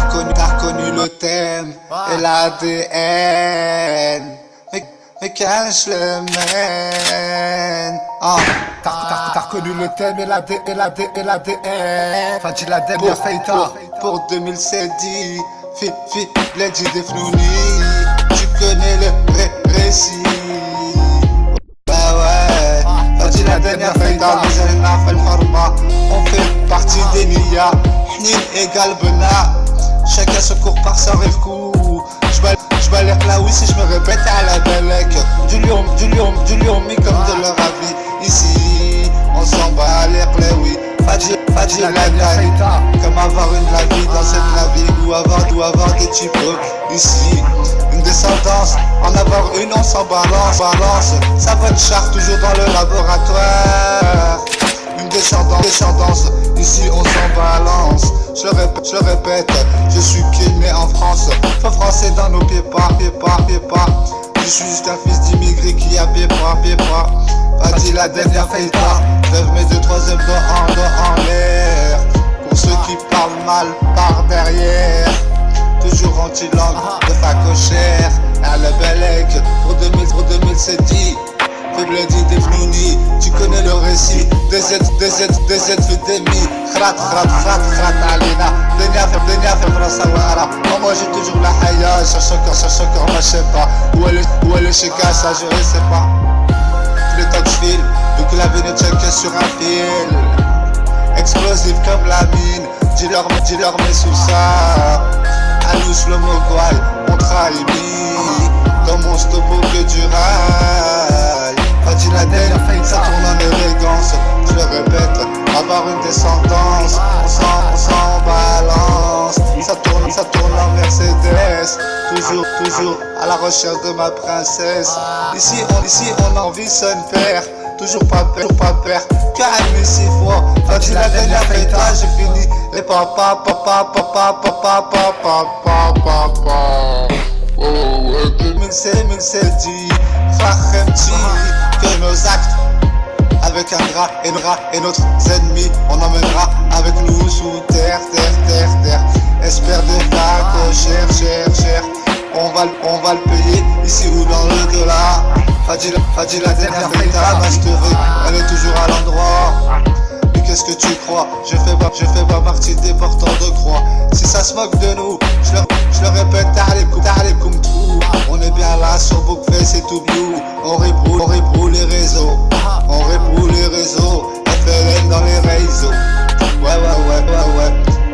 reconnu le thème et l'ADN. Mais quand je le mène, T'as reconnu le thème et l'ADN. Fadila Den, bien fait pour 2007 Lady Defnouni, tu connais le récit. Fadila Den ya Faïta, les Elna fait le format. On fait partie des Nia, Hnin et Galbena. Chacun se court par sa rêve coup. J'balère là oui si je me répète à la Belec. Du lion mis comme de leur avis. Ici, on s'en bat l'air play oui. Fadila Den, comme avoir une la vie dans cette vie ou avoir des types ici. Une descendance, en avoir une on s'en balance. Ça va une charte toujours dans le laboratoire. Une descendance, ici on s'en balance. Je le répète, je suis né en France. Faux français dans nos pieds pas. Je suis juste un fils d'immigré qui a pied pas. Fadila Den ya Faïta, lève mes 2 troisièmes doigts en l'air. Pour ceux qui parlent mal par derrière. Toujours anti-langue de facochère. À la Belec, pour 2007 Faible dit Defnouni, tu connais le récit. DZ fait des mi. Khrat alina. Denia fait Brasawara. Moi j'ai toujours la haya. Cherche encore, moi je sais pas. Où est le cheka, ça je sais pas. Le temps que je file, vu que la vie ne check sur un fil. Explosif comme la mine. Dis-leur mais sous ça. À nous le Mogwai, on trahit. Dans mon stopo que du rail. Fadi Laden, ça tourne en élégance. Je le répète, avoir une descendance. On s'en balance. Ça tourne en Mercedes. Toujours à la recherche de ma princesse. Ici on en vit son père. Toujours pas peur, calme 6 fois. Fadi Laden, la fête, j'ai fini. Les papa. Oh ouais, 2007 dit Fahemti, que nos actes avec un drap et notre ennemis, on emmènera avec nous sous terre. Espère de fac, cher. On va le payer ici ou dans l'au-delà. Fadi Laden, la fête masterie, elle est toujours à l'endroit. Mais qu'est-ce que tu crois? Je fais pas partie des porteurs de croix. Si ça se moque de nous, je le répète, ta'alikoum tout. On est bien là sur Bookface et tout Blue. On rébroue les réseaux. FLN dans les réseaux. Ouais.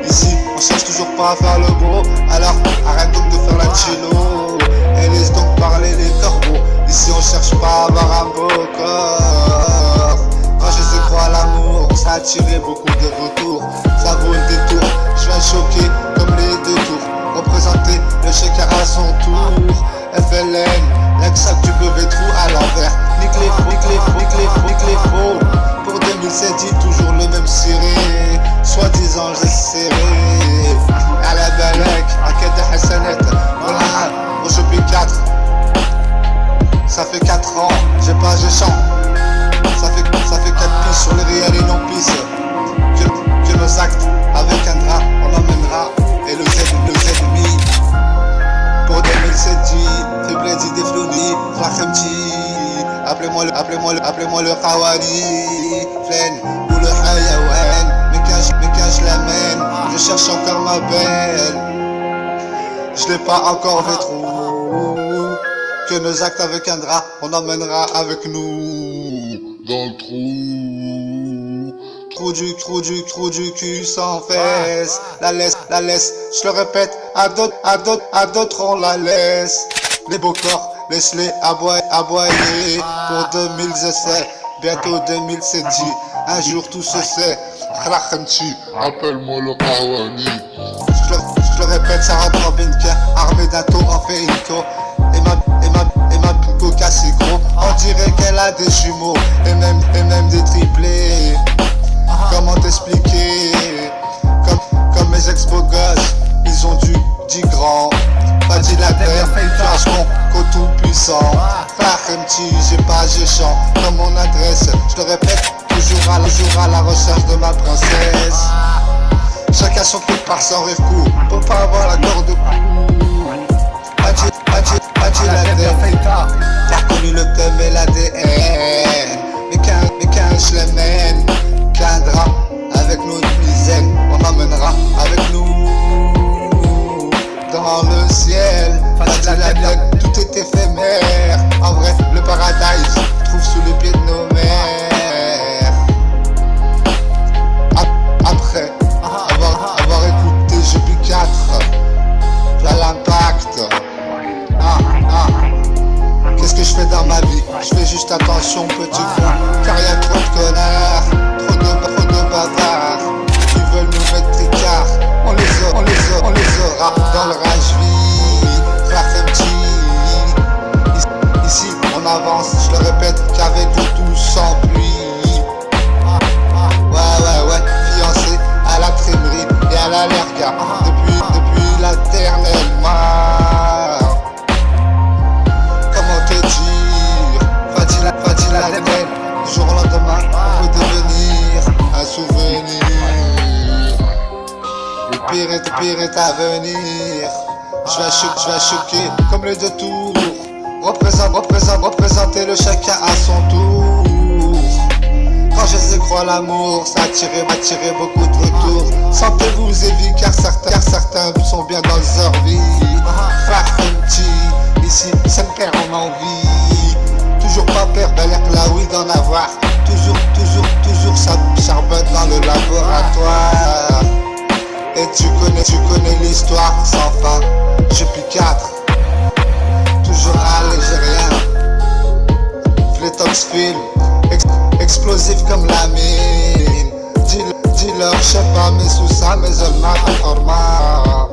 Ici, on cherche toujours pas à faire le beau. Alors arrête donc de faire la chilo et laisse donc parler les corbeaux. Ici on cherche pas à avoir un beau corps. Quand je sais croire à l'amour, ça a attiré beaucoup de retours. Ça vaut le détour, je viens choquer comme les deux tours. Représenter le shaker à son tour. FLN, l'ex que tu peux trou à l'envers. Nique les faux. Pour 2007, dit toujours le même ciré. Soi-disant j'ai serré. À la balèque, à quête de Hassanet. Voilà, au shopping 4. Ça fait 4 ans, j'ai chant. Ça fait 4 pistes sur les réels et non pistes. Que nos actes, avec un drap, on emmènera. Et le ennemi. Pour 2007, faiblesse des flounis, Fahemti. Appelez-moi le Khawari, Flen ou le Hayawan. Mais quand je l'amène, je cherche encore ma belle. Je l'ai pas encore fait trop. Que nos actes avec un drap, on emmènera avec nous. dans le trou. Trou du cul sans fesses. La laisse, je le répète, à d'autres on la laisse. Les beaux corps, laisse-les aboyer. Pour 2017, bientôt 2007, un jour tout se sait. Fahemti, appelle-moi le Kawani. Je le répète, ça rentre en binka, armé d'un tour en feito. Et ma pico casse gros. On dirait qu'elle a des jumeaux et même des triplés. Comment t'expliquer? Comme mes ex-beaux gosses, ils ont du 10 grands. Fadi Laden, flashon, qu'au tout puissant. Fahemti, j'ai chant comme mon adresse. Je le répète, toujours à la recherche de ma princesse. Chacun son truc par son rêve court, pour pas avoir la corde de cou. Fadi Laden, t'as reconnu le thème et l'ADN. Mais qu'un je les mène, qu'un drap avec nos dizaines, on emmènera avec nous dans le ciel. Fadi Laden, tout est éphémère. En vrai, le paradise trouve sous les pieds de nos mères. Après avoir écouté GP4, là l'impact. Qu'est-ce que je fais dans ma vie? Je fais juste attention, petit con, car y a trop de connards, trop de bavards qui veulent nous mettre tricard. On les aura dans le rage-vie. Fahemti, ici on avance, je le répète, qu'avec vous tout s'enfuit. Ouais, fiancé à la trémerie et à la lerga, depuis l'éternel mort. Comment te dire? Fadi Laden, du jour au lendemain, on peut devenir un souvenir. Le pire est à venir. Je vais choquer comme les deux tours. Représenter le chacun à son tour. Quand je sais croire l'amour, ça m'a attiré beaucoup de retours. Sentez-vous évi car certains sont bien dans leur vie. Fahemti, ici ça me perd en envie. Toujours pas perdre, bel air là oui d'en avoir. Toujours ça charbonne dans le laboratoire. Et tu connais l'histoire sans fin. Je pique 4, toujours aller ça mais elle m'a fait horma.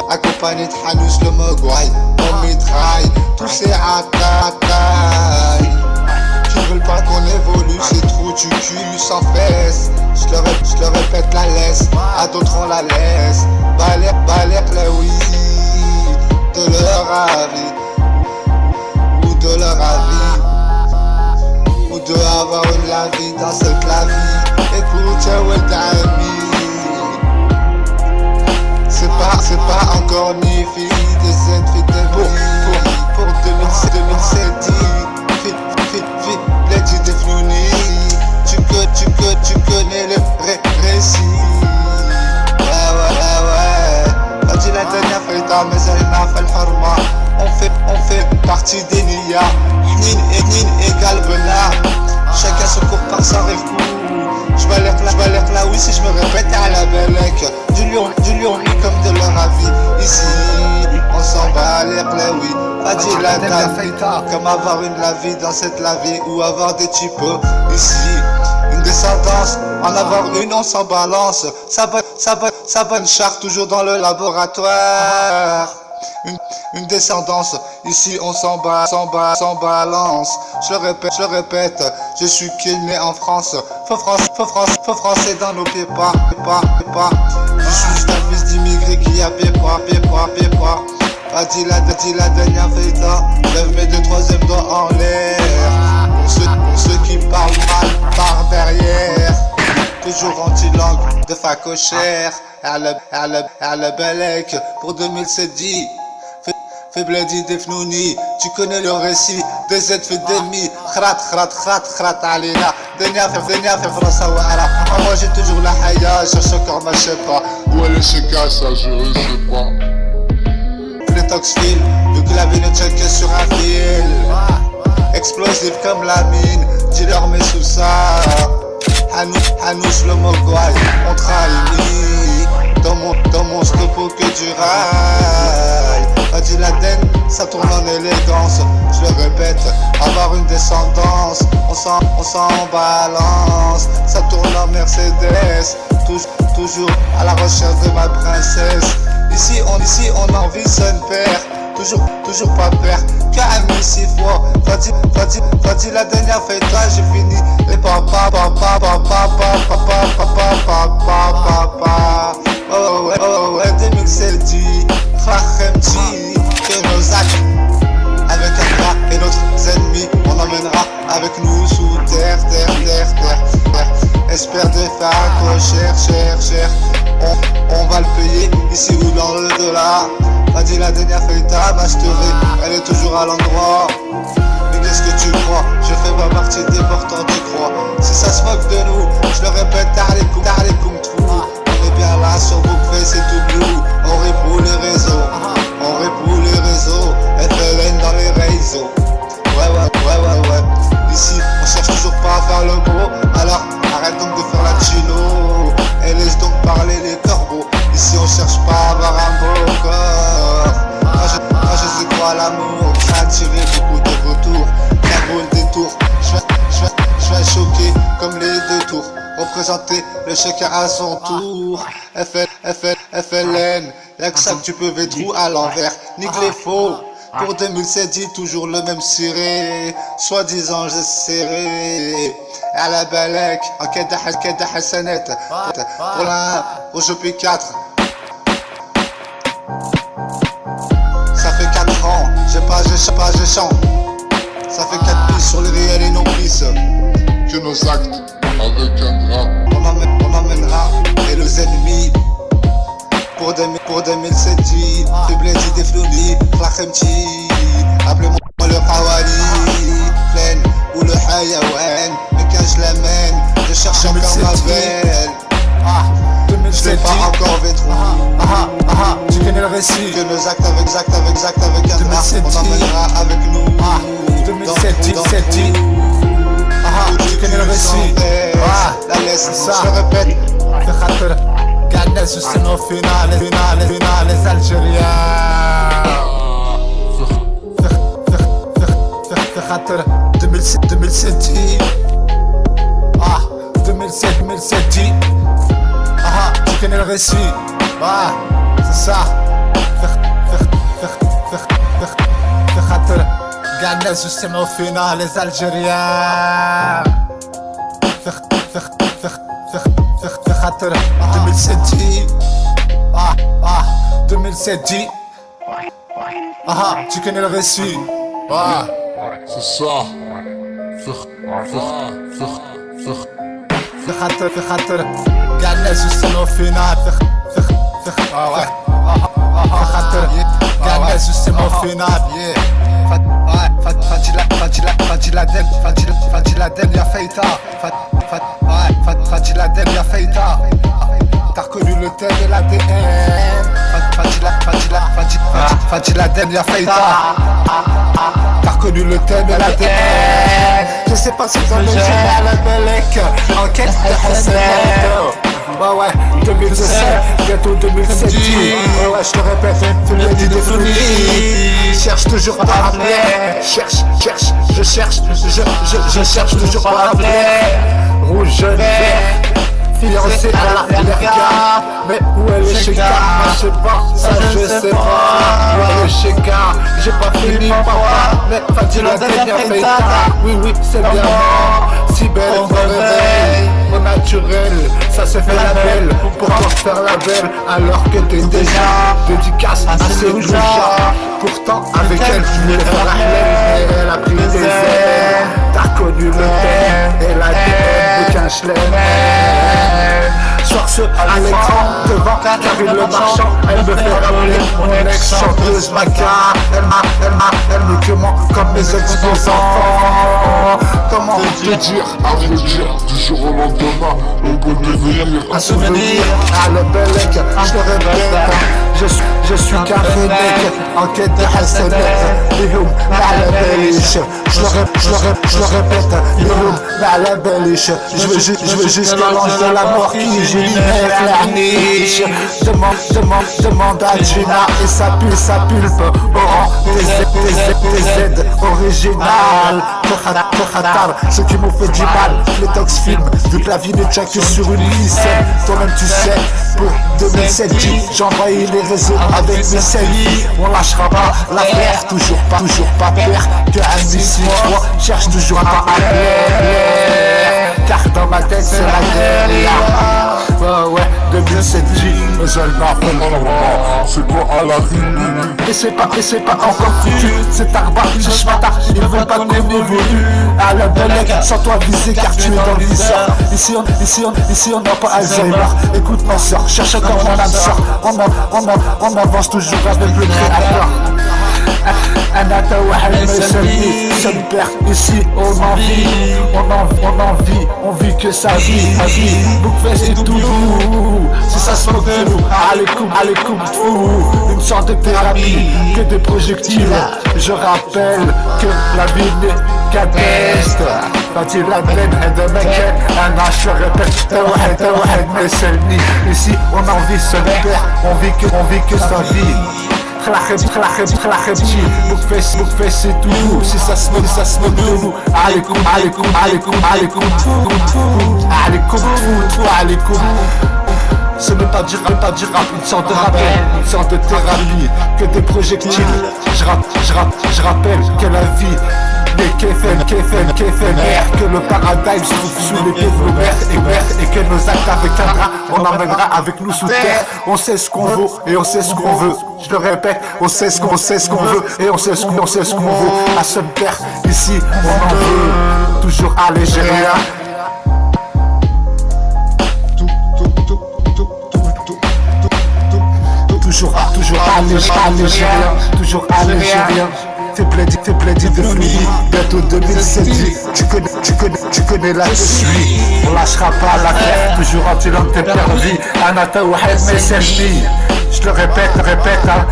Accompagné de Hanous le Mogwai, on mitraille tous ces racailles qui veulent pas qu'on évolue, c'est trop du cul sans fesses. Je le répète la laisse, à d'autres on la laisse. Balère là oui, de leur avis, ou de leur avis, ou de avoir une la vie dans cette la vie. Écoute, ouais t'as c'est pas encore ni fille des aides pour 2007 fit Blady Defnouni. Tu connais le récit. Ouais Pas dit la dernière fête mais elle m'a fait le harma. On fait partie des Nia. Nin égale Bena. Chacun se court par sa rêve. J'balère là oui si je me répète à la Belek. Du lion mis comme de leur avis. Ici on s'en bat l'air là oui. Pas dit la dame. Comme avoir une la vie dans cette la vie. Ou avoir des types. Ici une descendance. En avoir une on s'en balance. Ça bonne charte toujours dans le laboratoire. Une descendance, ici on s'en balance. Je le répète, je suis né en France. Faut français dans nos pieds pas. Je suis juste un fils d'immigré qui a pied pas. Pas dit la dernière feta. Lève mes 2 troisième doigts en l'air. Pour ceux qui parlent mal par derrière. Toujours anti-langue de facochère. À la Belek pour 2007 dit. Fait Blady Defnouni, tu connais le récit. Des aides fait d'ennemis. Khrat alina. Denia fait François Ouara. Moi j'ai toujours la haya, cherche encore ma sais pas. Où elle est chez ça, je sais pas. Les Toxville, vu que la vie ne check que sur un fil. Explosif comme la mine, dis-leur mes sous ça. Hanous le Mogwai, on trahit. Dans mon scopo que du rail. Pas dit la den, ça tourne en élégance. Je le répète, avoir une descendance. On s'en balance. Ça tourne en Mercedes. Toujours à la recherche de ma princesse. Ici on en vit son père. Toujours pas père. Qu'un 6 fois. Pas dit la dernière fête, j'ai fini. Les papa. Oh ouais 2007 dit Khemti que nos actes avec un bras et notre ennemis on emmènera avec nous sous terre. Espère de faire cher. On va le payer ici ou dans le dollar. Pas dit la dernière fête ma story, elle est toujours à l'endroit. Mais qu'est-ce que tu crois? Je fais pas partie des porteurs de croix. Si ça se moque de nous, je le répète, t'as les coups on est bien là sur Bookface et tout blue. On répoule les réseaux. FLN dans les réseaux. Ouais. Ici, on cherche toujours pas à faire le beau. Alors, arrête donc de faire la chino. Et laisse donc parler les corbeaux. Ici, on cherche pas à avoir un beau corps. Moi, je sais quoi l'amour. Ça a attiré beaucoup de retours. Bien beau le détour. Je vais choquer comme les 2 tours. Représenter le chacun à son tour. FLN, y'a que ça que tu peux vétrou à l'envers. Nique les faux. Pour 2007 dit toujours le même ciré. Soi-disant j'ai serré. À la Belek, en quête de Hassanet. Pour jeu P4. Ça fait 4 ans, j'ai chant. Ça fait 4 pistes sur les réels et non pistes. Que nos actes avec un drap. On emmènera et les ennemis. Pour 2007 dit Blady Defnouni, Khemti. Appelez-moi le Hawali, pleine ou le Hayawan. Mais quand je l'amène, je cherche encore ma belle. 2007 je l'ai pas encore vétrou. Tu connais le récit. Que nos actes avec un drap. On emmènera avec nous. 2007 dit. Tu connais le récit. La laisse, je le répète. قاعد الناس يستنوا فينا الجيريا في خاطر 2007 2007 tu connais connais le récit. Ouais, c'est ça. في خاطر قاع الناس يستمعوا فينا les Algériens. في خاطر 2007 2007 tu connais le récit. Ouais, c'est ça. في خاطر قاع الناس يستمعوا فينا. في خاطر قاع الناس يستمعوا فينا. Fatiladen ya feita. Fatiladen ya feita. T'as reconnu le thème de l'ADN. Fatiladen ya feita. T'as reconnu le thème de l'ADN. Je sais pas si dans le général Belek. Enquête de Hassan. Ouais, 2017, bientôt 2007. Ouais, je te répète, fais le dit défini. Cherche toujours pas à rappeler. Je cherche toujours pas à rappeler. Rouge, jaune, vert. Fiancé à la Lerga. Mais où est le Sheka? Moi je sais pas, ça je sais pas. Où est le Sheka? J'ai pas fini papa. Mais Fatiladen ya feita. Oui, c'est bien moi. Si belle au réveil. Au naturel, ça se fait la belle. Pourquoi faire la belle alors que t'es déjà dédicace à ces loujas? Pourtant avec elle tu voulais faire la haine. Elle a pris des ailes. T'as connu le thème. Elle a des de Cachelem. Soir ce à l'écran devant Karine le marchand. Elle me fait rappeler mon ex-chanteuse Maca. Elle me comment comme mes ex-enfants. Comment te dire, à vrai dire, du jour au lendemain, au beau devenir, un souvenir à le Belek, je le répète, je suis qu'un fenêtre, en quête de Hassanet, Bihoum, la beliche, je le répète, Bihoum, la beliche, je veux juste l'ange de la mort qui génie la niche, demande à Gina et sa pulpe, auront des aides originales, ceux qui m'ont fait du mal, les tox films, vu que la vie ne tient que sur une ficelle. Toi-même tu sais, pour 2007, j'envoie les réseaux avec mes selfies. On lâchera pas l'affaire, toujours pas peur que un missile. Moi, cherche toujours pas à plaire, car dans ma tête c'est la guerre. Ouais, 2007, mais je c'est quoi à la rue? Et c'est pas encore foutu, c'est Tarba, cherche pas tard, ils veulent pas qu'on évolue. À la Belek, sans toi viser car tu es dans le viseur. Ici on n'a pas Alzheimer. Écoute ma soeur, cherche encore mon âme sœur. On avance toujours avec le créateur. Anata Wahal Mesami, seul père, ici on vit que sa vie, Bookfest et tout, si ça se moque de nous, allez coupe, une sorte de thérapie, que des projectiles, je rappelle que la vie n'est qu'un test, Fatiladen de Meken, je répète, Tawahid Mesami, ici on en vit seul père, on vit que sa vie. Bookfest et tout, si ça se moque de nous, allez coupe, ce n'est pas du rap, une sorte de rappel, une sorte de thérapie, que des projectiles, je rappelle que la vie n'est qu'éphémère, que le paradise se trouve sous les pieds de nos mères et que nos actes avec un drap, on emmènera avec nous sous terre. On sait ce qu'on vaut et on sait ce qu'on veut. Je le répète, on sait ce qu'on veut et on sait ce qu'on veut. À ce père, ici, on en veut toujours algérien. Toujours algérien. T'es plaidé de fluide, bientôt 2007. Tu connais là je suis. On lâchera pas l'affaire, toujours anti-langue t'es perdu. Anata Wahel Mesami. Je le répète, hein,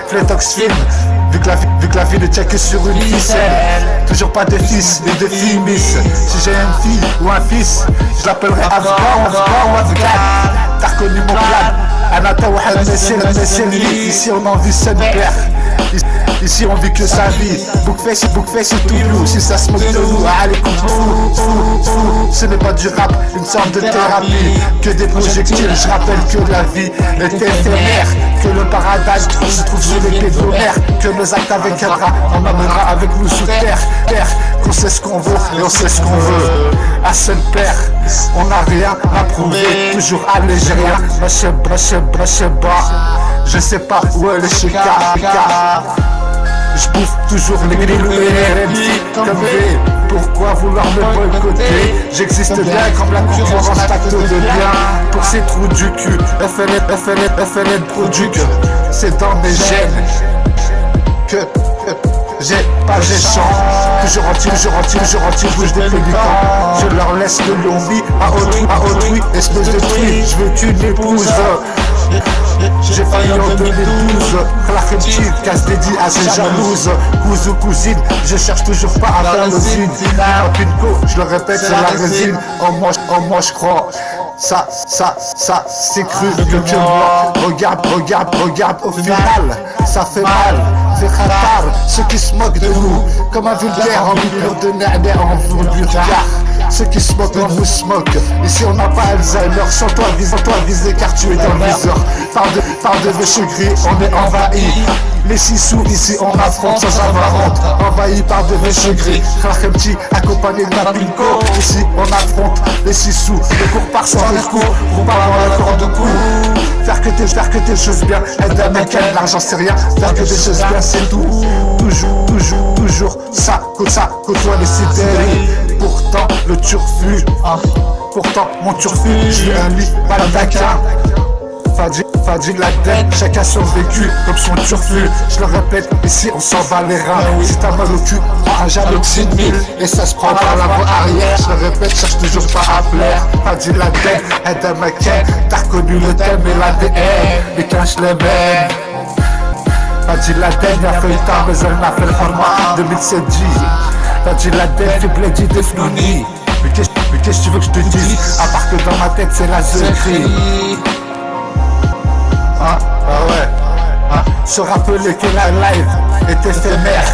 Flétox film. Vu que la vie ne tient que sur une ficelle. Toujours pas de fils, mais de filles miss. Si j'ai une fille ou un fils, je l'appellerai Afghan ou Afghan. T'as reconnu mon plan. أنا تو واحد مثالي. Ici on en vit seul père. Ici on vit que sa vie. Bookface c'est tout blue. Si ça se moque de nous, allez fou. Ce n'est pas du rap, une sorte de thérapie. Que des projectiles, je rappelle que la vie est éphémère. Que le paradis se trouve sous les pieds de nos mères. Que nos actes avec un bras, on amènera avec nous sous terre. Qu'on sait ce qu'on veut et on sait ce qu'on veut. À seul père, on n'a rien à prouver. Toujours algérien, broche bas. Je sais pas où est le chica. Je bouffe toujours les grillous et les RMC comme V. Pourquoi vouloir me boycotter? J'existe bien comme la concurrence tacte de bien. Pour ces trous du cul, FLN produit. C'est dans mes gènes que j'ai chance. Toujours anti, bouge des pédicants. Je leur laisse le lombi à autrui, espèce de truie. Je veux qu'une épouse. J'ai failli en 2012. Claremchi, casse dédié à ses jalouses. Cousin ou cousine, je cherche toujours pas à faire l'usine. En pinko, je le répète, c'est la résine. En moi je crois. Ça, c'est cru que moi. Regarde, au final, ça fait mal. C'est khatar, ceux qui se moquent de nous. Comme un vulgaire en milieu de nerd en vulgaire. Ceux qui se moquent, on vous se moque. Ici on n'a pas Alzheimer. Sans toi viser car tu es dans le viseur. Par de vêcheux gris, on est envahi. Les 6 sous, ici on affronte sans avoir honte. Envahi par de vêcheux gris. Claremchi, accompagné de ma pinko. Ici on affronte les 6 sous. Les cours par sans les cours, on part dans la corde de cou. Faire que tes choses bien. Aide un mec, l'argent c'est rien. Faire que des choses bien c'est tout. Toujours ça, côtoie les sidérés. Pourtant le turfu, pourtant mon turfu, je veux un lit, pas le taquin. Fadji la tête, chacun son vécu comme son turfu. Je le répète, ici on s'en bat les reins. Si t'as mal au cul, prends un jaloxine 1000 et ça se prend par la voie arrière. Je le répète, cherche toujours pas à plaire. Fadji la tête, aide un maquin. T'as reconnu le thème et l'ADN, mais quand je les mène. Fadji la tête, y'a fait le temps, mais elle m'a fait le format 2007 G. Fadji la tête, fait bledi de fnouni. Mais qu'est-ce que tu veux que je te dise? À part que dans ma tête c'est la zeuterie. Se rappeler que la live est éphémère.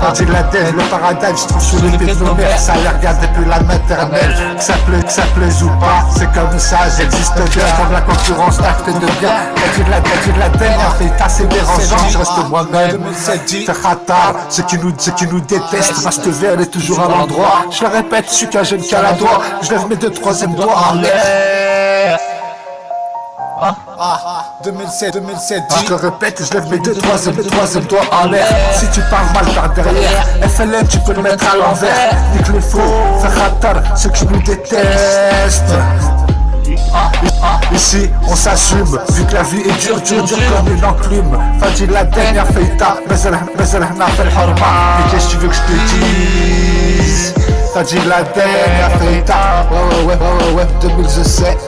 Fadji la tête, le paradis, je trouve sous les pieds de nos mères. Ça les regarde depuis la maternelle. Que ça plaise ou pas, c'est comme ça, j'existe bien. Comme la concurrence, acte de bien. Fadji la tête, fait assez dérangeant. Je reste moi-même. Fait khatar, ceux qui nous détestent. Reste vert est toujours à l'endroit. Je le répète, je suis qu'un jeune caladois. Je lève mes 2 troisièmes doigts en l'air. 2007 je le répète, je lève mes 2 troisième doigts en l'air. Si tu parles mal par derrière, FLN tu peux le mettre à l'envers. Nique les faux, faire khatar, ceux qui nous détestent. Ici on s'assume, vu que la vie est dure comme une enclume. Fadji la dernière feita, mais elle n'a fait le horma. Mais qu'est-ce que tu veux que je te dise? Fadji la dernière feita, ouais, 2017.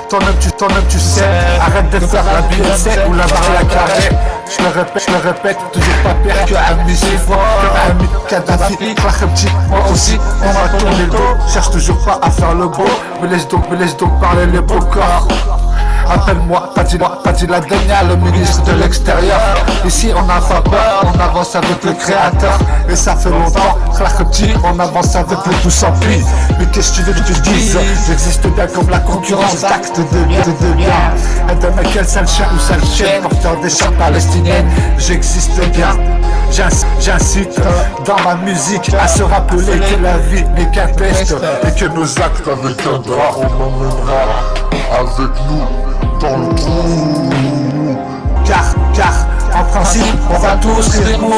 Toi-même tu sais, arrête de faire la Beyoncé ou la Maria Carré. Je le répète, toujours pas pire que Ami Sifo, que Ami Kadhafi, Claremchi. Moi aussi, on m'a tourné le dos. Cherche toujours pas à faire le beau, me laisse donc parler les beaux corps. Appelle-moi, Fadji la dernière, le ministre de l'extérieur. Ici on n'a pas peur, on avance avec le créateur. Et ça fait longtemps, Claremchi, on avance avec le tout sans pluie. Mais qu'est-ce que tu veux que je te dise? J'existe bien comme la concurrence d'acte de bien. Aide un mec, sale chien ou sale chienne, porteur des chants palestiniennes. J'existe bien. J'incite dans ma musique à se rappeler que la vie n'est qu'un test. Et que nos actes avec un drap, on emmènera avec nous dans le trou. Car en principe on va tous rire mou.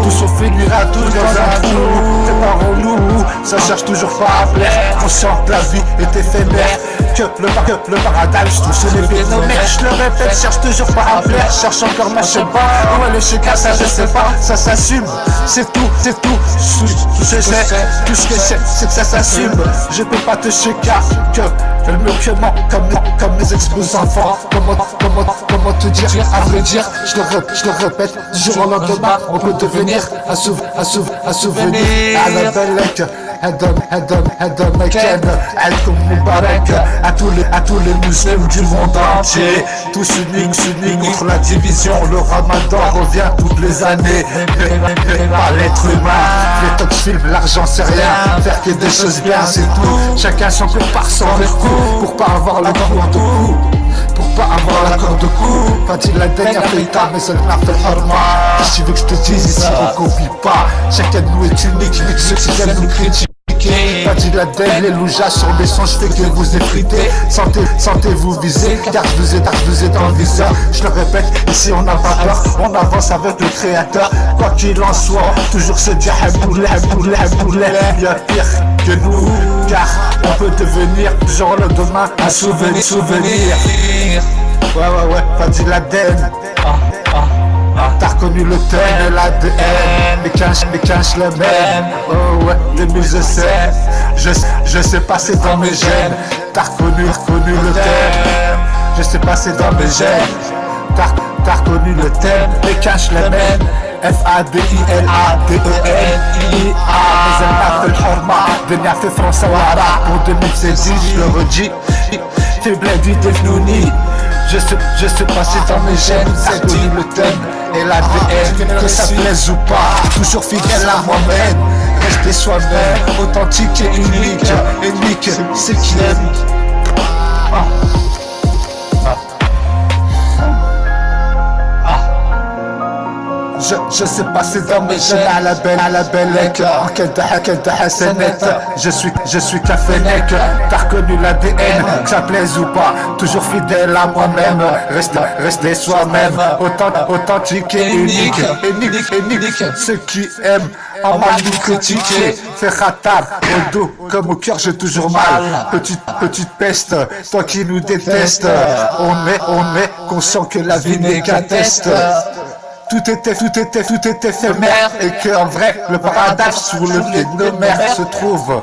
Tous on finira tous dans un trou. Préparons-nous, ça cherche toujours pas à plaire. Conscient que la vie est éphémère. Que le paradis se trouve sur les pieds de nos mères. Je le répète, cherche toujours pas à plaire. Cherche encore ma chaîne pas. Ouais le chica ça je sais pas. Ça s'assume, c'est tout. Je sais, tout ce que c'est que ça s'assume. Je peux pas te chica que le mieux ment comme mes ex-beaux enfants. Comment te dire, à vrai dire, je le répète, du jour au lendemain, on peut devenir un souvenir. À la belle هذا مكان عندكم مبارك à tous les musulmans du monde entier. Tous unis contre la division. Le ramadan revient toutes les années. Pas l'être humain. Les top films, l'argent c'est rien. Faire que des choses bien c'est tout. Chacun son coup par son recours. Pour pas avoir le corps de cou. Pour pas avoir l'accord de cou. Fadil Laden a fait ta mais seul n'a fait harma. Qu'est-ce que tu veux que je te dise ici on copie pas. Chacun de nous est unique. Mais ceux qui aiment nous critiquent. Fadil Laden, les loujas sur les sons, je fais que vous effritez. Sentez-vous viser, car je vous ai dans le viseur. Je le répète, ici on n'a pas peur, on avance avec le créateur. Quoi qu'il en soit, toujours se dire il y a pire que nous, car on peut devenir genre le demain un souvenir. Ouais, Fadil Laden. T'as reconnu le thème et l'ADN. Les caches le même. Oh ouais, 2017. Je sais passer dans mes gènes. T'as reconnu le thème. Je sais passer dans mes gènes. T'as reconnu le thème. Les caches le même. FADILADENIA. Mais elle m'a fait le horma. Denia fait français ou arabe. Pour 2016, je le redis. Fais bled devenu. Je sais passer dans mes gènes. T'as reconnu le thème et l'ADN, que ça plaise ou pas, toujours fidèle à moi-même. Restez soi-même, authentique et unique, c'est qui aime. Je sais passer dans mes jeunes à la belle enquête de Hassanet. Je suis Cafénec. T'as reconnu l'ADN, que ça plaise ou pas, toujours fidèle à moi-même. Restez soi-même, authentique et unique. Ceux qui aiment en mal nous critiquer, fait khatar au dos comme au cœur j'ai toujours mal. Petite peste, toi qui nous détestes. On est conscient que la vie n'est qu'un test. Tout était éphémère et que en vrai le paradis sous le pied de nos mères se trouve.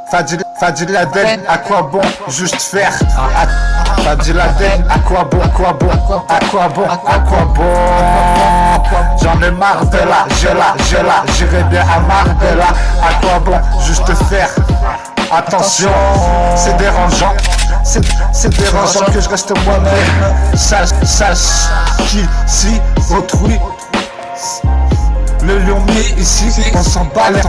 Fadil Laden, à quoi bon juste faire? Fadil Laden, à quoi bon? J'en ai marre de là, j'irai bien à Marbella. À quoi bon juste faire? Attention, c'est dérangeant. C'est dérangeant que je reste moi-même. Sache qu'ici, autrui. Le lion mis ici, on s'en bat l'air,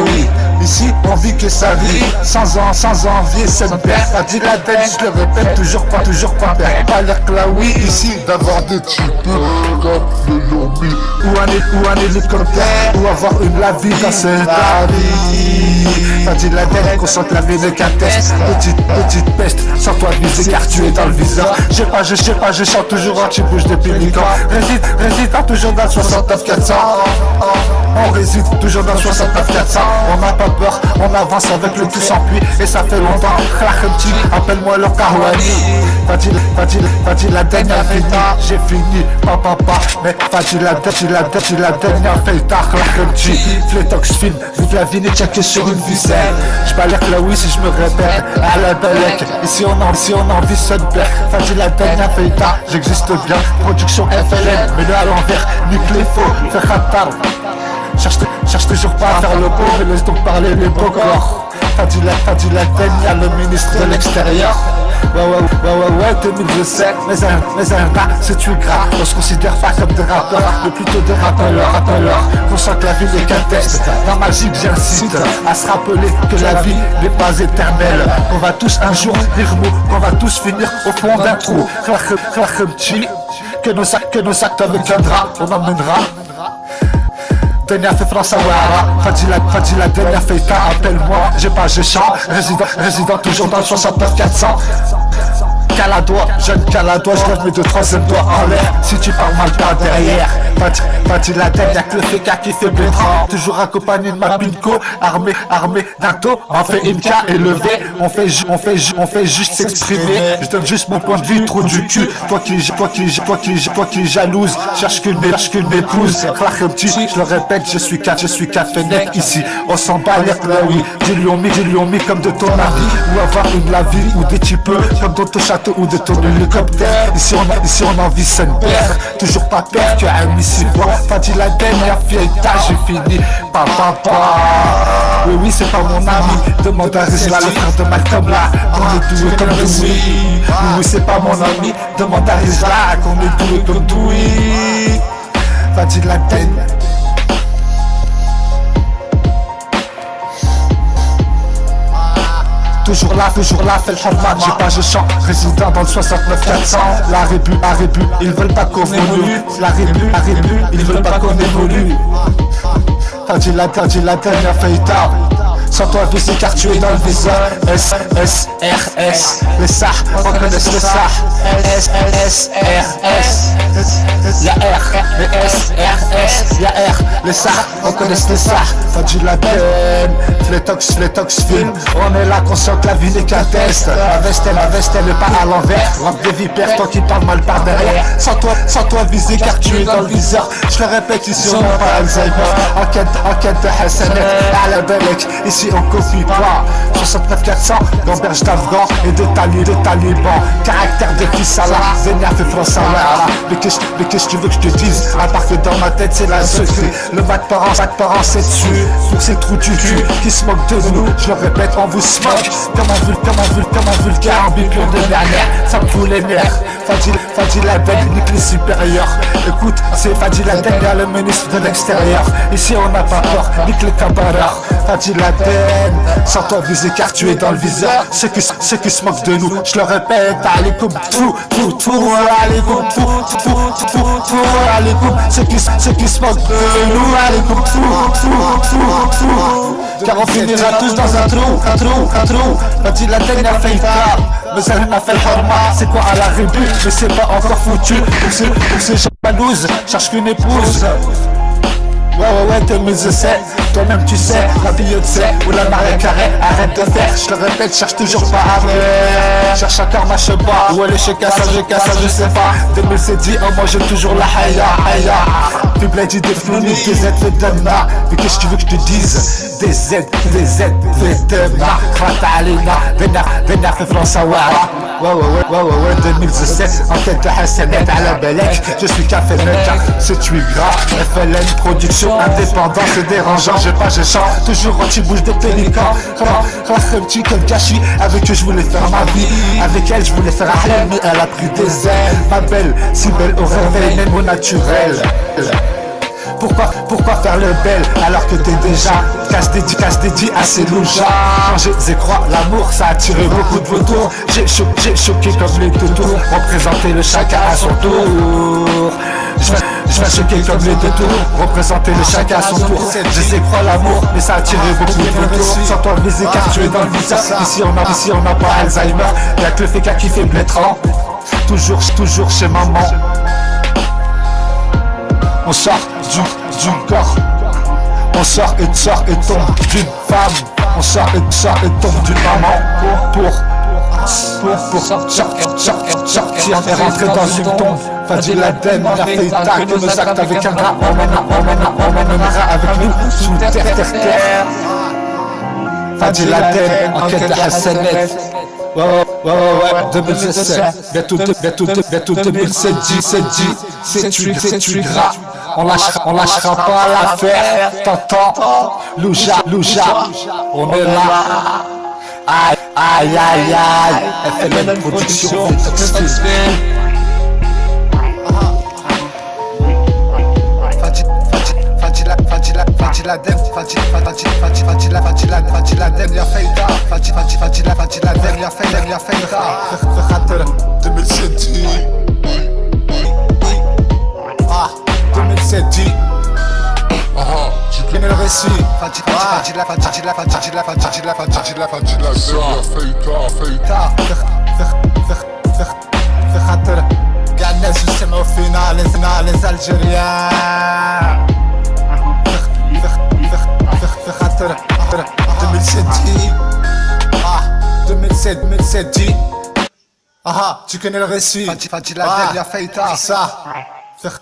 oui. Ici, on vit que sa vie, sans envie, c'est mon père. Fadil Laden, je le répète, toujours pas père. Pas l'air que là, oui, ici, d'avoir des types comme le lion mis. Ou un hélicoptère, ou avoir une la vie dans cette vie. Fadil Laden, consent que la vie n'est qu'un test. Petite peste, sans toi viser car tu es dans le viseur. Je sais pas, je chante toujours anti-bouche depuis le camp. Réside pas toujours dans le 69-400. On réside toujours dans le 69-400. On n'a pas peur, on avance avec le tout sans pluie. Et ça fait longtemps, Khlakhamti, appelle-moi le Karouani. Fadil Laden a fini, j'ai fini, papa, mais Fadil Laden a fait le tard, Khlakhamti. Flétox film, vu que la vie n'est checkée sur une ficelle. J'balère là oui si je me répète, à la Belek. Ici on en vit seul black. Fadil Laden a fait le tard, j'existe bien. Production FLN, mais le à l'envers, nique les faux, fait khatar. Cherche toujours pas à faire le beau, mais laisse donc parler les beaux corps. Fadil Laden, y'a le ministre de l'extérieur. Ouais, 2017, mais un gars, c'est tu gras. On se considère pas comme des rappeurs, mais plutôt des rappeurs. On sent que la vie n'est qu'un test. Dans ma vie, j'incite à se rappeler que la vie n'est pas éternelle. Qu'on va tous un jour dire mot, qu'on va tous finir au fond d'un trou. Que nos actes avec un drap, on emmènera. Denia fait France à Ouara, Fadil Laden a fait ta, appelle-moi, je chante, résident toujours dans le 69-400. Caladois, jeune Caladois, je lève mes deux troisième doigts en l'air. Si tu parles mal par derrière, Fadil Laden, y'a que le féca qui fait blétrant. Toujours accompagné de ma pinko, armé d'un taux. On fait une cas élevé, on fait juste s'exprimer. Je donne juste mon point de vue, trou du cul. Toi qui jalouse, cherche qu'une épouse. Je le répète, je suis Cafénec ici. On s'en bat l'air là oui. J'ai lui ont mis comme de ton avis. Ou avoir une la vie ou des types comme dans ton château. château ou de ton hélicoptère. Ici on en vit son père. Toujours pas père que un missile. Pas dit la dernière fiesta, j'ai fini. Papa. Oui, c'est pas mon ami. Demande à Rizla, le frère de Malcolm là. On est doué comme Dewey. Oui, c'est pas mon ami. Demande à Rizla, qu'on est doué comme Dewey. Pas dit la dernière. Toujours là, fait le hamman, j'ai pas, je chante. Résident dans le 69 400. La rébu, ils veulent pas qu'on évolue. La rébu, ils veulent pas qu'on évolue. T'as dit la dernière feuilletage. Sans toi, visé car tu es dans le viseur. S-S-R-S. Les SAR, reconnaissent le SAR. S-S-R-S. Y'a R, les S-R-S. Y'a R, les SAR, reconnaissent le SAR. T'as dit la peine. Flétox film. On est là, conscient que la vie n'est qu'un test. La veste, elle est pas à l'envers. Rampe des vipères, toi qui parles mal par derrière. Sans toi, visé car tu es dans le viseur. Je le répète, ici on n'a pas Alzheimer. Enquête de Hassanet, à la Belek. Ici on copie pas. 69 400, gamberge d'Afghan et de talibans. Caractère de fils à la vénère fait France à la. Mais qu'est-ce que tu veux que je te dise? À part que dans ma tête c'est la secret. Le bac parents c'est dessus. Pour ces trous du cul qui se moquent de nous. Je le répète, on vous smoke. Comme un vulgaire en bipure de dernière. Ça me fout les nerfs. Fadil Aden, nique les supérieurs. Écoute, c'est Fadil Aden, le ministre de l'extérieur. Ici on n'a pas peur, nique les cabareurs. Fadil Aden, sans toi visé car tu es dans le viseur. Ceux qui se moquent de nous, je le répète, allez coupe tout, allez coupe tout, allez coupe. Ceux qui se moquent de nous, allez coupe tout. Car on finira tous dans un trou. Fadil Aden a fait tard, mais elle m'a fait le format. C'est quoi à la rébu, mais c'est pas encore foutu. Pour ces gens jalouses, cherche qu'une épouse. Ouais, 2017, toi-même tu sais, la Beyoncé ou la Maria Carré, arrête de faire, je le répète, cherche toujours pas à faire. Cherche encore ma cheba, où elle est chez Kassa, je sais pas. 2007 dit, oh moi j'ai toujours la haya. Tu blady des flounis, des Z fait Demna. Mais qu'est-ce que tu veux que je te dise? Des Z fait Demna. Krata Alina, Vénard fait France Awara. Ouais, 2017, enquête de Hassanet à la Belek. Je suis Café Mecca, c'est tu gras. FLN, production indépendante, c'est dérangeant. J'ai chante, toujours anti-bouche de pélican. Un petit comme Kashi, avec eux je voulais faire ma vie. Avec elle je voulais faire Ahlem, mais elle a pris des ailes. Ma belle, si belle au réveil, même au naturel. Pourquoi faire le bel alors que t'es déjà casse dédié à ces loujas. Quand j'ai crois l'amour ça a attiré beaucoup de vautours. J'ai choqué comme les tours. Représenter le chacun à son tour. Je vais choquer comme les deux tours. Représenter le chacun à son tour. Je sais croire l'amour mais ça a attiré beaucoup de vautours. Sans toi visé car tu es dans le visage. Ici on n'a pas Alzheimer. Y'a que le féca qui fait blétrant. Toujours chez maman. On sort du corps. On sort et tombe d'une femme. On sort et tombe d'une maman. Pour sortir et rentrer dans une tombe. Fadil Aden, on a fait une tac de nos actes avec un gars. On mènera avec nous sous terre. Fadil Aden, enquête de Hassanet. Ouais, 2017, bientôt 2007, c'est tu gras. On lâchera pas l'affaire, t'entends, Louja, on est là. Aïe, FLN production, Fadil Aden, y'a fait tard. Fadil Aden, y'a fait tard. 2007 2007 tu connais le récit. Fadila, Gagné justement au final, les Algériens. 2007 dit. Tu connais le récit. Fadil Aden, y'a fait tard. Ça. Faire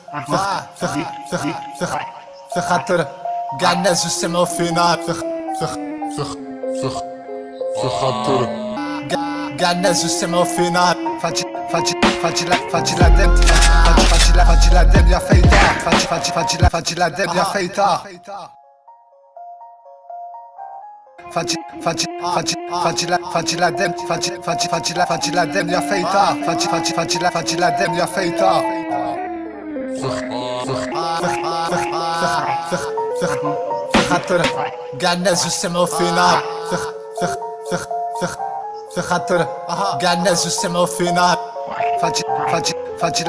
خاطر قاع الناس يسمعوا فينا في خاطر قاع الناس يسمعوا فينا فاجي لا دم فاجي لا دم يا فايتا فاجي لا دم يا فايتا فاجي لا دم فاجي لا دم يا فايتا فاجي لا دم يا فايتا في خاطر قاع الناس يسمعوا فينا في خاطر قاع الناس يسمعوا فينا فاجي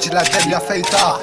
لا دم يا فايتا